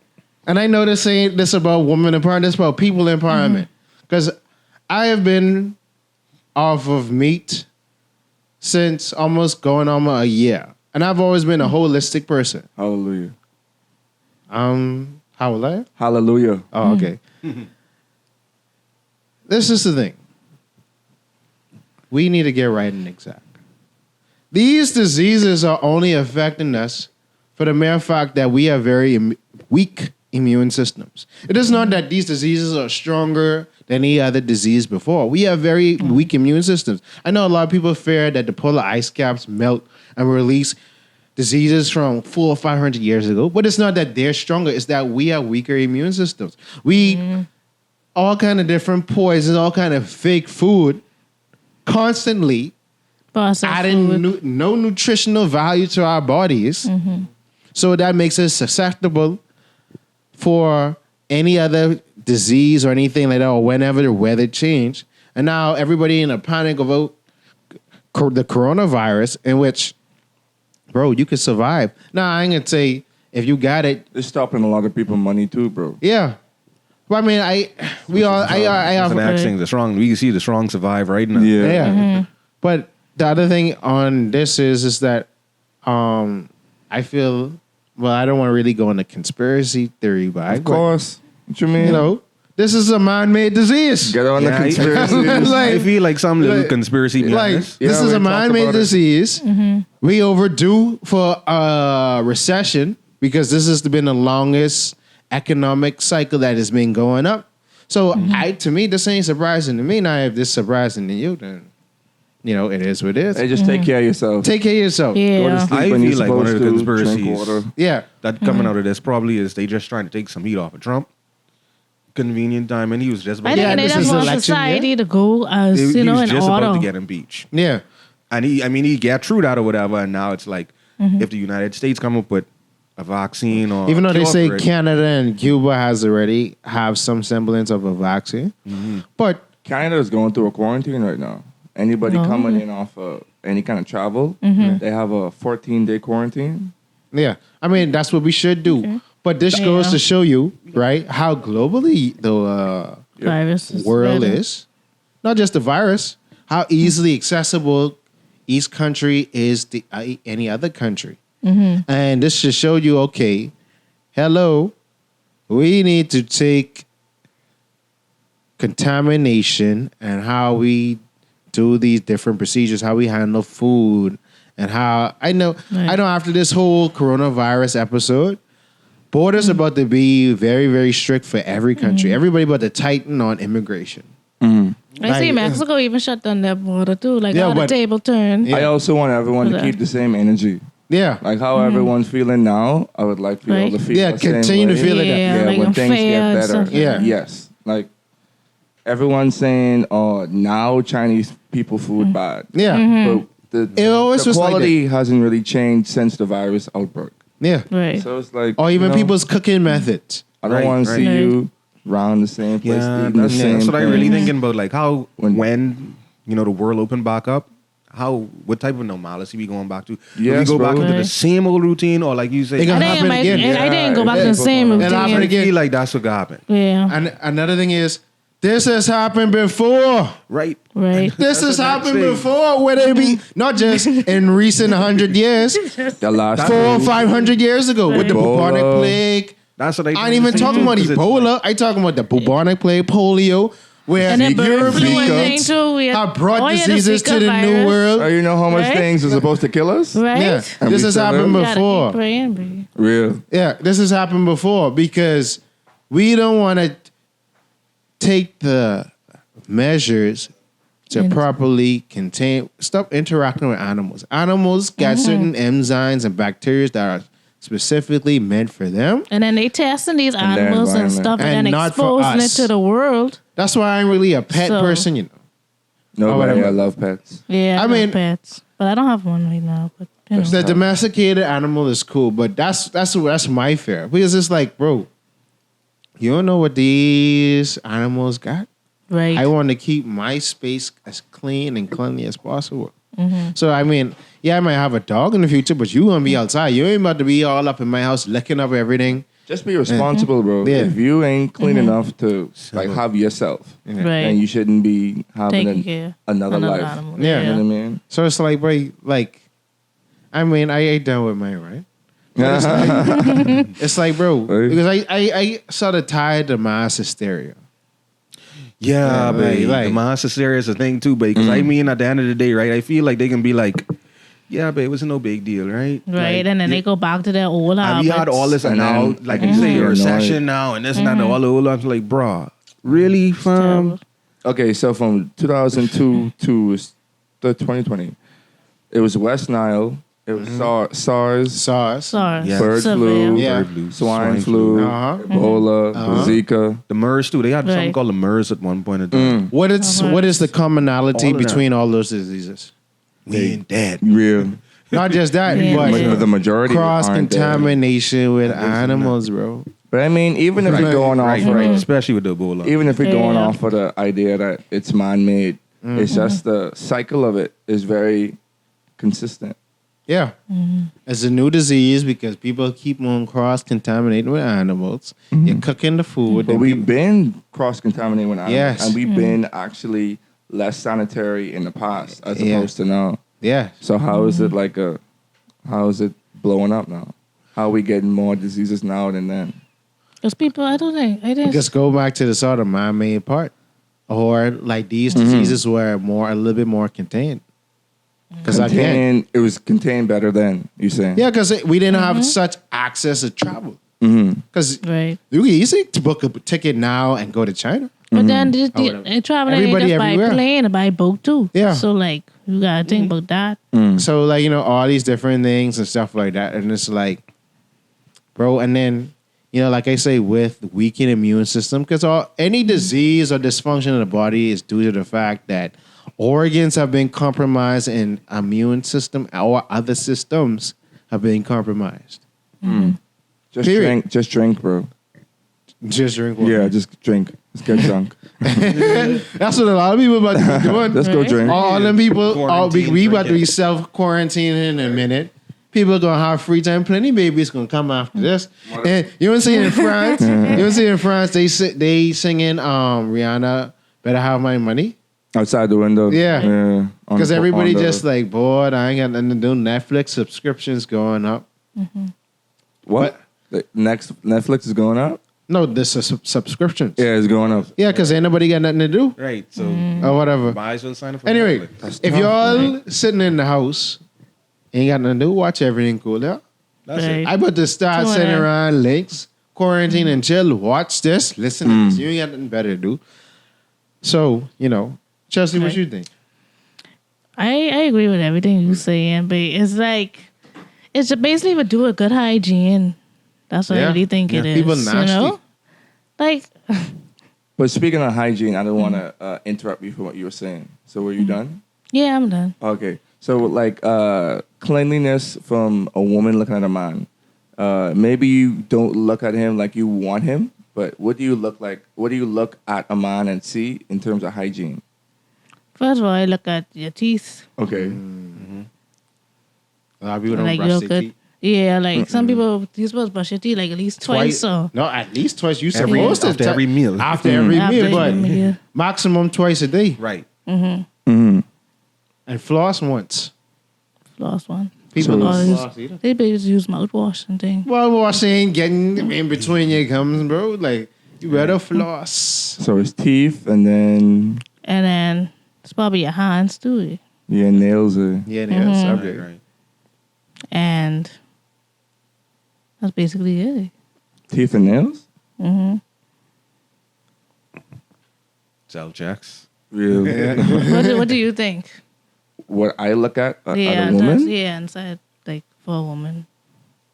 [SPEAKER 4] and I know this ain't this about women empowerment. This about people empowerment. Because I have been off of meat since almost going on a year, and I've always been a holistic person.
[SPEAKER 5] Hallelujah.
[SPEAKER 4] How old are you?
[SPEAKER 5] Hallelujah.
[SPEAKER 4] Oh, okay. This is the thing. We need to get right and exact. These diseases are only affecting us for the mere fact that we have very weak immune systems. It is not that these diseases are stronger than any other disease before. We have very weak immune systems. I know a lot of people fear that the polar ice caps melt and release diseases from 400 or 500 years ago, but it's not that they're stronger. It's that we have weaker immune systems. We eat all kind of different poisons, all kind of fake food constantly
[SPEAKER 6] Processed
[SPEAKER 4] adding
[SPEAKER 6] food.
[SPEAKER 4] no nutritional value to our bodies. So that makes us susceptible for any other disease or anything like that, or whenever the weather change. And now everybody in a panic about the coronavirus, in which, bro, you could survive. Now, I ain't gonna say if you got it.
[SPEAKER 5] It's stopping a lot of people money too, bro.
[SPEAKER 4] Yeah. But I mean, I
[SPEAKER 7] It's an accident. The strong, we can see the strong survive right now.
[SPEAKER 4] yeah. But the other thing on this is that I feel, well, I don't want to really go into conspiracy theory, but
[SPEAKER 5] Of course. What you mean?
[SPEAKER 4] you know, this is a man-made disease.
[SPEAKER 5] Get on the
[SPEAKER 7] Yeah,
[SPEAKER 5] conspiracy.
[SPEAKER 7] I feel like some little
[SPEAKER 4] like-
[SPEAKER 7] conspiracy behind
[SPEAKER 4] Like,
[SPEAKER 7] this.
[SPEAKER 4] this
[SPEAKER 5] Yeah,
[SPEAKER 4] is
[SPEAKER 5] we
[SPEAKER 4] a
[SPEAKER 5] talked
[SPEAKER 4] man-made
[SPEAKER 5] about it.
[SPEAKER 4] disease. We overdue for a recession because this has been the longest economic cycle that has been going up. So to me, this ain't surprising to me. Now, if this surprising to you, then, you know, it is what it is.
[SPEAKER 5] Hey, just take care of yourself.
[SPEAKER 4] Take care of yourself.
[SPEAKER 5] Go to
[SPEAKER 6] Yeah.
[SPEAKER 5] sleep
[SPEAKER 7] I
[SPEAKER 5] when you're
[SPEAKER 7] feel like one of
[SPEAKER 5] supposed
[SPEAKER 7] the
[SPEAKER 5] to.
[SPEAKER 7] conspiracies-
[SPEAKER 5] Drink water.
[SPEAKER 4] Yeah.
[SPEAKER 7] That coming out of this probably is they just trying to take some heat off of Trump. Convenient time, and he was just about
[SPEAKER 6] I
[SPEAKER 4] Yeah,
[SPEAKER 6] think they
[SPEAKER 4] this
[SPEAKER 6] just
[SPEAKER 4] is
[SPEAKER 6] want
[SPEAKER 4] election
[SPEAKER 6] society to go as,
[SPEAKER 7] he
[SPEAKER 6] you know,
[SPEAKER 7] was
[SPEAKER 6] in
[SPEAKER 7] just about
[SPEAKER 6] order.
[SPEAKER 7] to get impeached.
[SPEAKER 4] Yeah.
[SPEAKER 7] And he got through that or whatever, and now it's like if the United States come up with a vaccine or
[SPEAKER 4] Even though they
[SPEAKER 7] cure
[SPEAKER 4] say
[SPEAKER 7] for it,
[SPEAKER 4] Canada and Cuba has already have some semblance of a vaccine, but
[SPEAKER 5] Canada is going through a quarantine right now. Anybody coming in off any kind of travel, they have a 14-day quarantine.
[SPEAKER 4] yeah, I mean that's what we should do. But this goes to show you, right, how globally the
[SPEAKER 6] Virus is
[SPEAKER 4] world
[SPEAKER 6] spreading.
[SPEAKER 4] is. Not just the virus, how easily accessible each country is to any other country. And this should show you, okay, hello, we need to take contamination and how we do these different procedures, how we handle food, and how I know after this whole coronavirus episode, borders about to be very, very strict for every country. Everybody about to tighten on immigration.
[SPEAKER 6] I see
[SPEAKER 4] Like-
[SPEAKER 6] Mexico even shut down their border too. Like
[SPEAKER 4] Yeah,
[SPEAKER 6] all the
[SPEAKER 4] but-
[SPEAKER 6] table turn.
[SPEAKER 4] Yeah.
[SPEAKER 5] I also want everyone to
[SPEAKER 6] Okay.
[SPEAKER 5] keep the same energy.
[SPEAKER 4] Yeah.
[SPEAKER 5] Like how everyone's feeling now, I would like people
[SPEAKER 6] Right.
[SPEAKER 5] to feel
[SPEAKER 4] Yeah,
[SPEAKER 5] the same
[SPEAKER 4] continue to
[SPEAKER 5] way.
[SPEAKER 4] feel it.
[SPEAKER 6] Yeah, like
[SPEAKER 5] when
[SPEAKER 6] I'm
[SPEAKER 5] things
[SPEAKER 6] fair
[SPEAKER 5] get
[SPEAKER 6] and
[SPEAKER 5] better.
[SPEAKER 6] stuff.
[SPEAKER 4] Yeah.
[SPEAKER 5] Yes. Like everyone's saying, oh, now Chinese people food bad.
[SPEAKER 4] Yeah.
[SPEAKER 5] But
[SPEAKER 4] It always
[SPEAKER 5] the
[SPEAKER 4] was like
[SPEAKER 5] quality hasn't really changed since the virus outbreak.
[SPEAKER 4] Yeah.
[SPEAKER 6] Right.
[SPEAKER 5] So it's like,
[SPEAKER 4] Or even
[SPEAKER 5] you know,
[SPEAKER 4] people's cooking methods.
[SPEAKER 5] I don't
[SPEAKER 7] Right,
[SPEAKER 5] want to
[SPEAKER 7] right.
[SPEAKER 5] see
[SPEAKER 6] Right.
[SPEAKER 5] you around the same place,
[SPEAKER 7] yeah,
[SPEAKER 5] eating the
[SPEAKER 7] that's
[SPEAKER 5] same
[SPEAKER 7] what I really
[SPEAKER 5] thing.
[SPEAKER 7] thinking about. Like how
[SPEAKER 5] When-
[SPEAKER 7] when you know the world opened back up, what type of normalcy we going back to? Do we
[SPEAKER 5] Yes,
[SPEAKER 7] go back
[SPEAKER 5] bro.
[SPEAKER 7] into the
[SPEAKER 6] Right.
[SPEAKER 7] same old routine, or like you say,
[SPEAKER 4] They
[SPEAKER 6] I
[SPEAKER 4] gonna
[SPEAKER 6] think it
[SPEAKER 4] happen
[SPEAKER 6] might,
[SPEAKER 4] again.
[SPEAKER 6] and I didn't go
[SPEAKER 5] Yeah,
[SPEAKER 6] back to
[SPEAKER 5] it
[SPEAKER 6] the
[SPEAKER 5] is.
[SPEAKER 6] same
[SPEAKER 4] It'll
[SPEAKER 6] routine.
[SPEAKER 4] happen
[SPEAKER 7] I
[SPEAKER 4] again.
[SPEAKER 7] feel like that's what happened,
[SPEAKER 6] Yeah.
[SPEAKER 4] And another thing is, this has happened before.
[SPEAKER 7] right?
[SPEAKER 6] Right.
[SPEAKER 4] This has
[SPEAKER 7] the next
[SPEAKER 4] happened
[SPEAKER 7] thing.
[SPEAKER 4] before, whether it be not just in recent 100 years,
[SPEAKER 5] The last
[SPEAKER 4] 400 or 500 years ago with the
[SPEAKER 5] Ebola.
[SPEAKER 4] bubonic plague.
[SPEAKER 7] That's what
[SPEAKER 4] I ain't even talking about Ebola. I talking about the bubonic plague, polio, where
[SPEAKER 6] And then bird flu and thing
[SPEAKER 4] Europeans
[SPEAKER 6] too. We had,
[SPEAKER 4] have brought
[SPEAKER 6] oh, yeah,
[SPEAKER 4] diseases
[SPEAKER 6] Zika
[SPEAKER 4] to the new
[SPEAKER 6] virus.
[SPEAKER 4] world.
[SPEAKER 5] Oh, you know how much
[SPEAKER 6] Right?
[SPEAKER 5] things are supposed to kill us?
[SPEAKER 6] Right?
[SPEAKER 4] Yeah,
[SPEAKER 5] And
[SPEAKER 4] this
[SPEAKER 5] we
[SPEAKER 4] has
[SPEAKER 5] still
[SPEAKER 4] happened
[SPEAKER 5] live?
[SPEAKER 6] Gotta
[SPEAKER 4] before.
[SPEAKER 6] keep praying, baby.
[SPEAKER 5] Real.
[SPEAKER 4] Yeah, this has happened before because we don't want to take the measures to properly contain. Stop interacting with animals. Animals got certain enzymes and bacteria that are specifically meant for them.
[SPEAKER 6] And then they testing these
[SPEAKER 5] their
[SPEAKER 6] animals and
[SPEAKER 5] environment.
[SPEAKER 6] stuff and,
[SPEAKER 4] And
[SPEAKER 6] then
[SPEAKER 4] not for
[SPEAKER 6] exposing it
[SPEAKER 4] us.
[SPEAKER 6] to the world.
[SPEAKER 4] That's why I'm really a pet
[SPEAKER 6] So-
[SPEAKER 4] person, you know.
[SPEAKER 5] No,
[SPEAKER 4] whatever.
[SPEAKER 5] I love pets.
[SPEAKER 6] Yeah,
[SPEAKER 4] I
[SPEAKER 6] I
[SPEAKER 4] mean-
[SPEAKER 6] mean pets, but I don't have one right now. But you know.
[SPEAKER 4] The domesticated animal is cool, but that's my fear because it's like, bro, you don't know what these animals got.
[SPEAKER 6] right.
[SPEAKER 4] I want to keep my space as clean and cleanly as possible.
[SPEAKER 6] Mm-hmm.
[SPEAKER 4] So I mean, yeah, I might have a dog in the future, but you gonna be outside. You ain't about to be all up in my house licking up everything.
[SPEAKER 5] Just be responsible, bro.
[SPEAKER 4] Yeah.
[SPEAKER 5] If you ain't clean enough to like have yourself,
[SPEAKER 6] right.
[SPEAKER 5] then you shouldn't be having
[SPEAKER 6] Taking care.
[SPEAKER 5] another life.
[SPEAKER 6] animal.
[SPEAKER 4] Yeah.
[SPEAKER 5] You know what I mean?
[SPEAKER 4] So it's like, bro, like, I mean, I ain't done with mine, right? It's like, bro,
[SPEAKER 5] Right.
[SPEAKER 4] because I sort of tired to mass hysteria.
[SPEAKER 7] Yeah,
[SPEAKER 4] Yeah,
[SPEAKER 7] but
[SPEAKER 4] like-
[SPEAKER 7] the mass hysteria is a thing too, but because I mean, at the end of the day, right? I feel like they can be like, yeah, but it was no big deal, right?
[SPEAKER 6] Right,
[SPEAKER 7] Like,
[SPEAKER 6] and then they go back to their old
[SPEAKER 7] and
[SPEAKER 6] habits.
[SPEAKER 7] we had all this, and
[SPEAKER 5] And
[SPEAKER 7] now,
[SPEAKER 5] then-
[SPEAKER 7] like you say,
[SPEAKER 5] Mhm.
[SPEAKER 7] a recession
[SPEAKER 5] Annoyed.
[SPEAKER 7] now, and this and that, and all the old. I'm like, bruh, really, fam?
[SPEAKER 6] Terrible.
[SPEAKER 5] Okay, so from 2002 to the 2020, it was West Nile, it was SARS,
[SPEAKER 4] SARS.
[SPEAKER 6] Sorry.
[SPEAKER 7] Yeah.
[SPEAKER 5] bird
[SPEAKER 6] Severe.
[SPEAKER 5] flu,
[SPEAKER 4] Yeah.
[SPEAKER 7] Bird flu,
[SPEAKER 5] swine flu,
[SPEAKER 4] Uh-huh.
[SPEAKER 5] Ebola, Zika.
[SPEAKER 7] The MERS too. They had something
[SPEAKER 6] Right.
[SPEAKER 7] called the MERS at one point in time.
[SPEAKER 4] What is the commonality
[SPEAKER 7] All of that.
[SPEAKER 4] between all those diseases?
[SPEAKER 7] we ain't dead.
[SPEAKER 5] Real.
[SPEAKER 4] Not just that,
[SPEAKER 6] Yeah,
[SPEAKER 4] but
[SPEAKER 6] yeah.
[SPEAKER 5] The majority
[SPEAKER 4] cross
[SPEAKER 5] aren't dead.
[SPEAKER 4] contamination with animals, bro.
[SPEAKER 5] But I mean, even if we're going off,
[SPEAKER 7] Right,
[SPEAKER 5] of,
[SPEAKER 7] right. Especially with the Ebola.
[SPEAKER 5] even if we're going
[SPEAKER 6] Yeah.
[SPEAKER 5] off of the idea that it's man-made, it's just the cycle of it is very consistent.
[SPEAKER 4] Yeah. It's a new disease because people keep on cross contaminating with animals. You're cooking the food.
[SPEAKER 5] But
[SPEAKER 4] and
[SPEAKER 5] we've
[SPEAKER 4] people-
[SPEAKER 5] been cross-contaminating with animals,
[SPEAKER 4] Yes.
[SPEAKER 5] and we've been actually less sanitary in the past as
[SPEAKER 4] Yeah.
[SPEAKER 5] opposed to now.
[SPEAKER 4] yeah.
[SPEAKER 5] So how is it how is it blowing up now? How are we getting more diseases now than then?
[SPEAKER 6] Because people, I think
[SPEAKER 4] Just go back to the sort of man-made part. Or like these diseases were a little bit more contained. Because again,
[SPEAKER 5] It was contained better then, you saying?
[SPEAKER 4] yeah, because we didn't have such access to travel. Because
[SPEAKER 6] right.
[SPEAKER 4] you can easily to book a ticket now and go to China.
[SPEAKER 6] But then
[SPEAKER 4] whatever.
[SPEAKER 6] traveling ain't
[SPEAKER 4] Everybody
[SPEAKER 6] just by
[SPEAKER 4] everywhere.
[SPEAKER 6] plane or by boat too.
[SPEAKER 4] Yeah.
[SPEAKER 6] So like you gotta think about that.
[SPEAKER 4] So like, all these different things and stuff like that. And it's like, bro, and then, like I say, with the weakened immune system, because any disease or dysfunction of the body is due to the fact that organs have been compromised and immune system or other systems have been compromised. Period.
[SPEAKER 5] Just drink, bro.
[SPEAKER 4] Just drink water.
[SPEAKER 5] Yeah, just drink. Let's get drunk.
[SPEAKER 4] That's what a lot of people about to be doing.
[SPEAKER 5] Let's go drink.
[SPEAKER 4] All them people,
[SPEAKER 7] Quarantine
[SPEAKER 4] we about to be
[SPEAKER 7] drinking.
[SPEAKER 4] self-quarantining in a minute. People are going to have free time. Plenty babies going to come after this. And you want to see in France? They singing Rihanna, Better Have My Money.
[SPEAKER 5] Outside the window.
[SPEAKER 4] Yeah. Because everybody
[SPEAKER 5] on the-
[SPEAKER 4] just like, bored. I ain't got nothing to do. Netflix subscriptions going up.
[SPEAKER 5] What? The next Netflix is going up?
[SPEAKER 4] No, this is subscriptions.
[SPEAKER 5] Yeah, it's going up.
[SPEAKER 4] Yeah, because ain't nobody got nothing to do
[SPEAKER 7] Right. So
[SPEAKER 4] or whatever.
[SPEAKER 7] might as well sign up for
[SPEAKER 4] Anyway,
[SPEAKER 7] Netflix.
[SPEAKER 4] if y'all sitting in the house, ain't got nothing to do, watch Everything Cool. Yeah?
[SPEAKER 7] That's
[SPEAKER 6] Right.
[SPEAKER 7] it.
[SPEAKER 4] I about to start
[SPEAKER 6] Tune
[SPEAKER 4] sending
[SPEAKER 6] in.
[SPEAKER 4] around links, quarantine and chill, watch this, listen to this. You ain't got nothing better to do. So, Chelsea, what
[SPEAKER 6] Right.
[SPEAKER 4] you think?
[SPEAKER 6] I agree with everything you saying, but it's like it's just basically to do a good hygiene. That's what I really think it is.
[SPEAKER 4] People nasty.
[SPEAKER 6] Like
[SPEAKER 5] But speaking of hygiene, I don't want to interrupt you from what you were saying. So were you done?
[SPEAKER 6] yeah, I'm done.
[SPEAKER 5] Okay. So like cleanliness from a woman looking at a man. Maybe you don't look at him like you want him, but what do you look like? What do you look at a man and see in terms of hygiene?
[SPEAKER 6] First of all, I look at your teeth.
[SPEAKER 5] Okay.
[SPEAKER 4] A lot of people don't
[SPEAKER 6] Like
[SPEAKER 4] brush
[SPEAKER 6] real
[SPEAKER 4] their
[SPEAKER 6] good.
[SPEAKER 4] teeth.
[SPEAKER 6] Yeah, like some people you're supposed to brush your teeth like at least twice or
[SPEAKER 4] No, at least twice. You
[SPEAKER 7] Every-
[SPEAKER 4] supposed to
[SPEAKER 7] after every meal.
[SPEAKER 4] After every
[SPEAKER 6] After
[SPEAKER 4] meal,
[SPEAKER 6] every
[SPEAKER 4] but
[SPEAKER 6] meal.
[SPEAKER 4] maximum twice a day.
[SPEAKER 7] Right.
[SPEAKER 4] And floss once.
[SPEAKER 6] floss one.
[SPEAKER 4] People
[SPEAKER 5] So-
[SPEAKER 4] don't
[SPEAKER 6] Or
[SPEAKER 4] floss either.
[SPEAKER 6] they just use mouthwash and things.
[SPEAKER 4] Well, washing ain't getting in between your gums, bro. Like, you better floss.
[SPEAKER 5] So it's teeth and then
[SPEAKER 6] And then it's probably your hands too.
[SPEAKER 5] your nails are
[SPEAKER 4] Yeah,
[SPEAKER 6] Mhm.
[SPEAKER 4] subject.
[SPEAKER 7] Right.
[SPEAKER 6] And that's basically it.
[SPEAKER 5] teeth and nails?
[SPEAKER 7] Self checks.
[SPEAKER 5] Real.
[SPEAKER 6] What do you think?
[SPEAKER 5] What I look at a
[SPEAKER 6] That's,
[SPEAKER 5] woman?
[SPEAKER 6] yeah, inside like for a woman.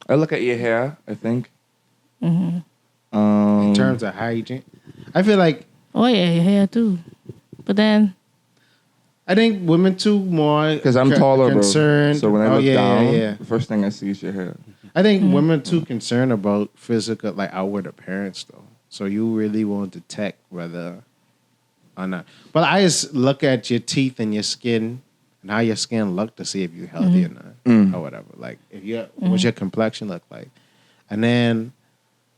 [SPEAKER 5] I look at your hair, I think.
[SPEAKER 4] In terms of hygiene, I feel like
[SPEAKER 6] Oh yeah, your hair too. But then
[SPEAKER 4] I think women too more
[SPEAKER 5] Because I'm taller,
[SPEAKER 4] concerned.
[SPEAKER 5] bro. So when I look down,
[SPEAKER 4] yeah.
[SPEAKER 5] the first thing I see is your hair.
[SPEAKER 4] I think women too concerned about physical, like outward appearance, though. So you really won't detect whether or not. But I just look at your teeth and your skin and how your skin look to see if you're healthy or not, or whatever. Like if you, what's your complexion look like, and then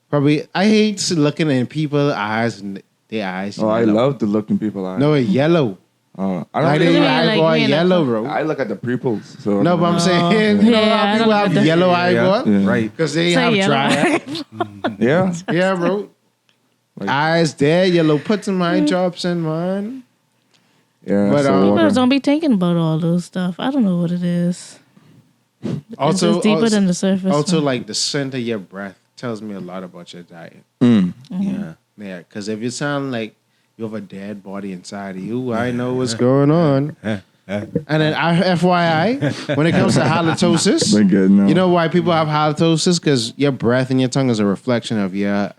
[SPEAKER 4] probably I hate looking in people's eyes and their eyes.
[SPEAKER 5] Oh, I
[SPEAKER 4] yellow.
[SPEAKER 5] love to look in people's eyes.
[SPEAKER 4] No, it's yellow.
[SPEAKER 5] I don't
[SPEAKER 4] Like
[SPEAKER 5] really
[SPEAKER 4] they
[SPEAKER 6] Like,
[SPEAKER 4] eyeball
[SPEAKER 6] you know,
[SPEAKER 4] yellow, bro.
[SPEAKER 5] I look at the pupils. So
[SPEAKER 4] No, but I'm saying, you know
[SPEAKER 6] Yeah,
[SPEAKER 4] how
[SPEAKER 6] I
[SPEAKER 4] people
[SPEAKER 6] don't
[SPEAKER 4] have
[SPEAKER 6] like that.
[SPEAKER 4] yellow eyeball?
[SPEAKER 5] Yeah.
[SPEAKER 7] Right.
[SPEAKER 4] Because they
[SPEAKER 6] say
[SPEAKER 4] have
[SPEAKER 6] yellow
[SPEAKER 4] dry eye.
[SPEAKER 5] yeah.
[SPEAKER 4] Yeah, bro.
[SPEAKER 5] Like-
[SPEAKER 4] Eyes there, yellow. Put some eye drops in mine.
[SPEAKER 5] Yeah.
[SPEAKER 4] But,
[SPEAKER 5] so
[SPEAKER 4] um,
[SPEAKER 6] people
[SPEAKER 5] water.
[SPEAKER 6] don't be thinking about all those stuff. I don't know what it is.
[SPEAKER 4] Also,
[SPEAKER 6] it's deeper than the surface.
[SPEAKER 4] Also, like the scent of your breath tells me a lot about your diet.
[SPEAKER 7] Yeah.
[SPEAKER 4] Yeah, because if you sound like you have a dead body inside of you, I know what's going on. And then FYI, when it comes to halitosis,
[SPEAKER 5] Been good now.
[SPEAKER 4] you know why people have halitosis? Because your breath and your tongue is a reflection of your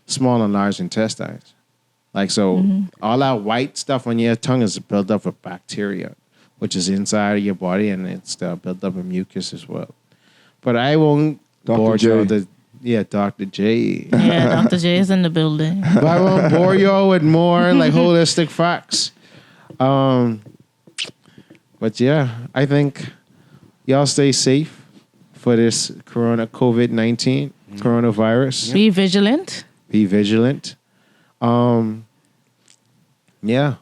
[SPEAKER 4] small and large intestines. Like, so all that white stuff on your tongue is built up with bacteria. which is inside of your body, and it's built up a mucus as well. But I won't bore
[SPEAKER 5] J.
[SPEAKER 4] y'all. Dr. J.
[SPEAKER 6] Yeah, Dr. J is in the building.
[SPEAKER 4] But I won't bore y'all with more like holistic facts. But yeah, I think y'all stay safe for this COVID-19 coronavirus.
[SPEAKER 6] Be vigilant.
[SPEAKER 4] Be vigilant. Yeah.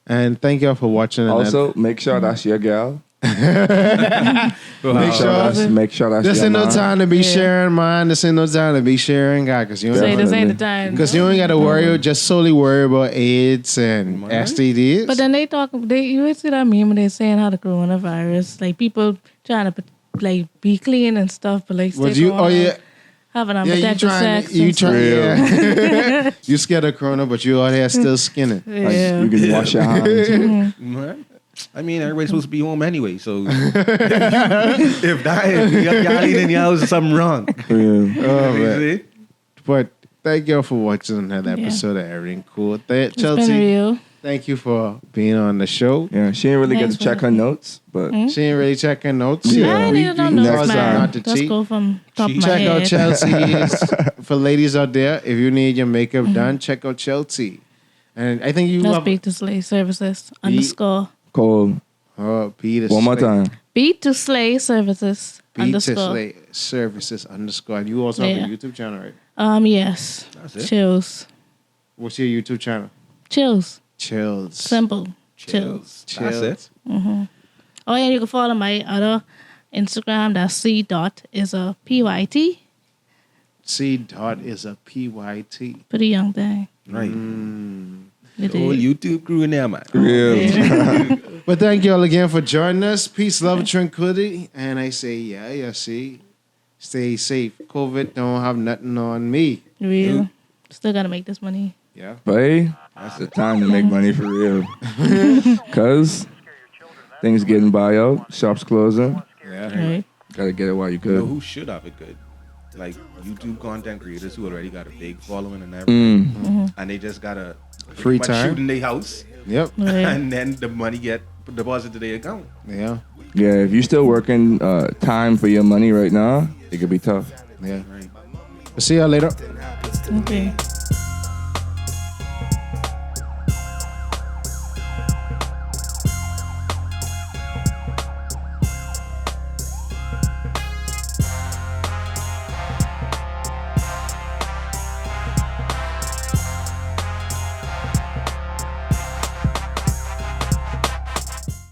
[SPEAKER 4] And thank y'all for watching.
[SPEAKER 5] Also, make sure that's your gal.
[SPEAKER 4] make sure
[SPEAKER 5] Make sure that's
[SPEAKER 4] this
[SPEAKER 5] your
[SPEAKER 4] ain't no
[SPEAKER 5] man.
[SPEAKER 4] time to be sharing mine. This ain't no time to be sharing God, because you
[SPEAKER 6] Say
[SPEAKER 4] ain't
[SPEAKER 6] this ain't the time.
[SPEAKER 4] because you ain't got to worry, just solely worry about AIDS and STDs.
[SPEAKER 6] But then you see that meme when they're saying how the coronavirus, like people trying to like be clean and stuff, but like
[SPEAKER 4] What
[SPEAKER 6] still
[SPEAKER 4] you?
[SPEAKER 6] going
[SPEAKER 4] Oh
[SPEAKER 6] on,
[SPEAKER 4] yeah.
[SPEAKER 6] having
[SPEAKER 4] Yeah,
[SPEAKER 6] unprotected sex.
[SPEAKER 4] you
[SPEAKER 6] and stuff.
[SPEAKER 4] try, yeah. You scared of corona, but you out here still skinning.
[SPEAKER 5] Like,
[SPEAKER 6] Yeah.
[SPEAKER 5] you can wash your hands.
[SPEAKER 7] Man, I mean, everybody's supposed to be home anyway, so if y'all ain't in your house, there's something wrong.
[SPEAKER 5] Yeah.
[SPEAKER 4] Oh,
[SPEAKER 7] You
[SPEAKER 4] man.
[SPEAKER 7] see?
[SPEAKER 4] But thank y'all for watching another episode of Erryting Kool.
[SPEAKER 6] It's been
[SPEAKER 4] Chelsea,
[SPEAKER 6] real.
[SPEAKER 4] thank you for being on the show.
[SPEAKER 5] Yeah, she didn't really get
[SPEAKER 6] Thanks
[SPEAKER 5] to check
[SPEAKER 6] for
[SPEAKER 5] her notes, but
[SPEAKER 4] She ain't really checking notes.
[SPEAKER 5] Yeah.
[SPEAKER 6] I need to know
[SPEAKER 5] next
[SPEAKER 6] notes,
[SPEAKER 5] time.
[SPEAKER 6] man.
[SPEAKER 4] Not to
[SPEAKER 6] Let's
[SPEAKER 4] cheat.
[SPEAKER 6] go from top of my
[SPEAKER 4] Check out
[SPEAKER 6] head.
[SPEAKER 4] Chelsea. For ladies out there, if you need your makeup done, check out Chelsea. And I think you
[SPEAKER 6] Let's
[SPEAKER 4] have
[SPEAKER 6] Beat to Slay Services _
[SPEAKER 5] Cole,
[SPEAKER 4] Peter
[SPEAKER 5] one more time.
[SPEAKER 6] Beat to Slay Services _
[SPEAKER 4] Services _ And you also have
[SPEAKER 6] Yeah.
[SPEAKER 4] a YouTube channel, right?
[SPEAKER 6] Yes.
[SPEAKER 7] That's it.
[SPEAKER 6] Chills.
[SPEAKER 4] What's your YouTube channel?
[SPEAKER 6] Chills.
[SPEAKER 4] Chills.
[SPEAKER 6] Simple. Chills.
[SPEAKER 7] That's it.
[SPEAKER 6] Oh, yeah, you can follow my other Instagram. That's C.is_PYT.
[SPEAKER 4] C dot is a PYT.
[SPEAKER 6] Pretty young thing.
[SPEAKER 7] Right.
[SPEAKER 6] It
[SPEAKER 7] The whole
[SPEAKER 6] is.
[SPEAKER 7] YouTube crew in there, man.
[SPEAKER 5] Yeah.
[SPEAKER 4] But thank you all again for joining us. Peace, love, and tranquility. And I say, yeah, see. Stay safe. COVID don't have nothing on me.
[SPEAKER 6] Real. Still gotta make this money.
[SPEAKER 4] Yeah.
[SPEAKER 5] But hey, that's the time to make money for real. Cause things getting by out, shops closing.
[SPEAKER 4] Yeah.
[SPEAKER 6] Right?
[SPEAKER 5] Gotta get it while you
[SPEAKER 7] You know
[SPEAKER 5] could.
[SPEAKER 7] who should have it good? Like YouTube content creators who already got a big following and everything. And they just got a
[SPEAKER 4] Free
[SPEAKER 7] much
[SPEAKER 4] time.
[SPEAKER 7] shoot in their house.
[SPEAKER 4] Yep.
[SPEAKER 6] Right.
[SPEAKER 7] And then the money get deposited to their account.
[SPEAKER 4] Yeah.
[SPEAKER 5] Yeah, if you're still working time for your money right now, it could be tough.
[SPEAKER 4] Yeah. We'll see y'all later.
[SPEAKER 6] Okay.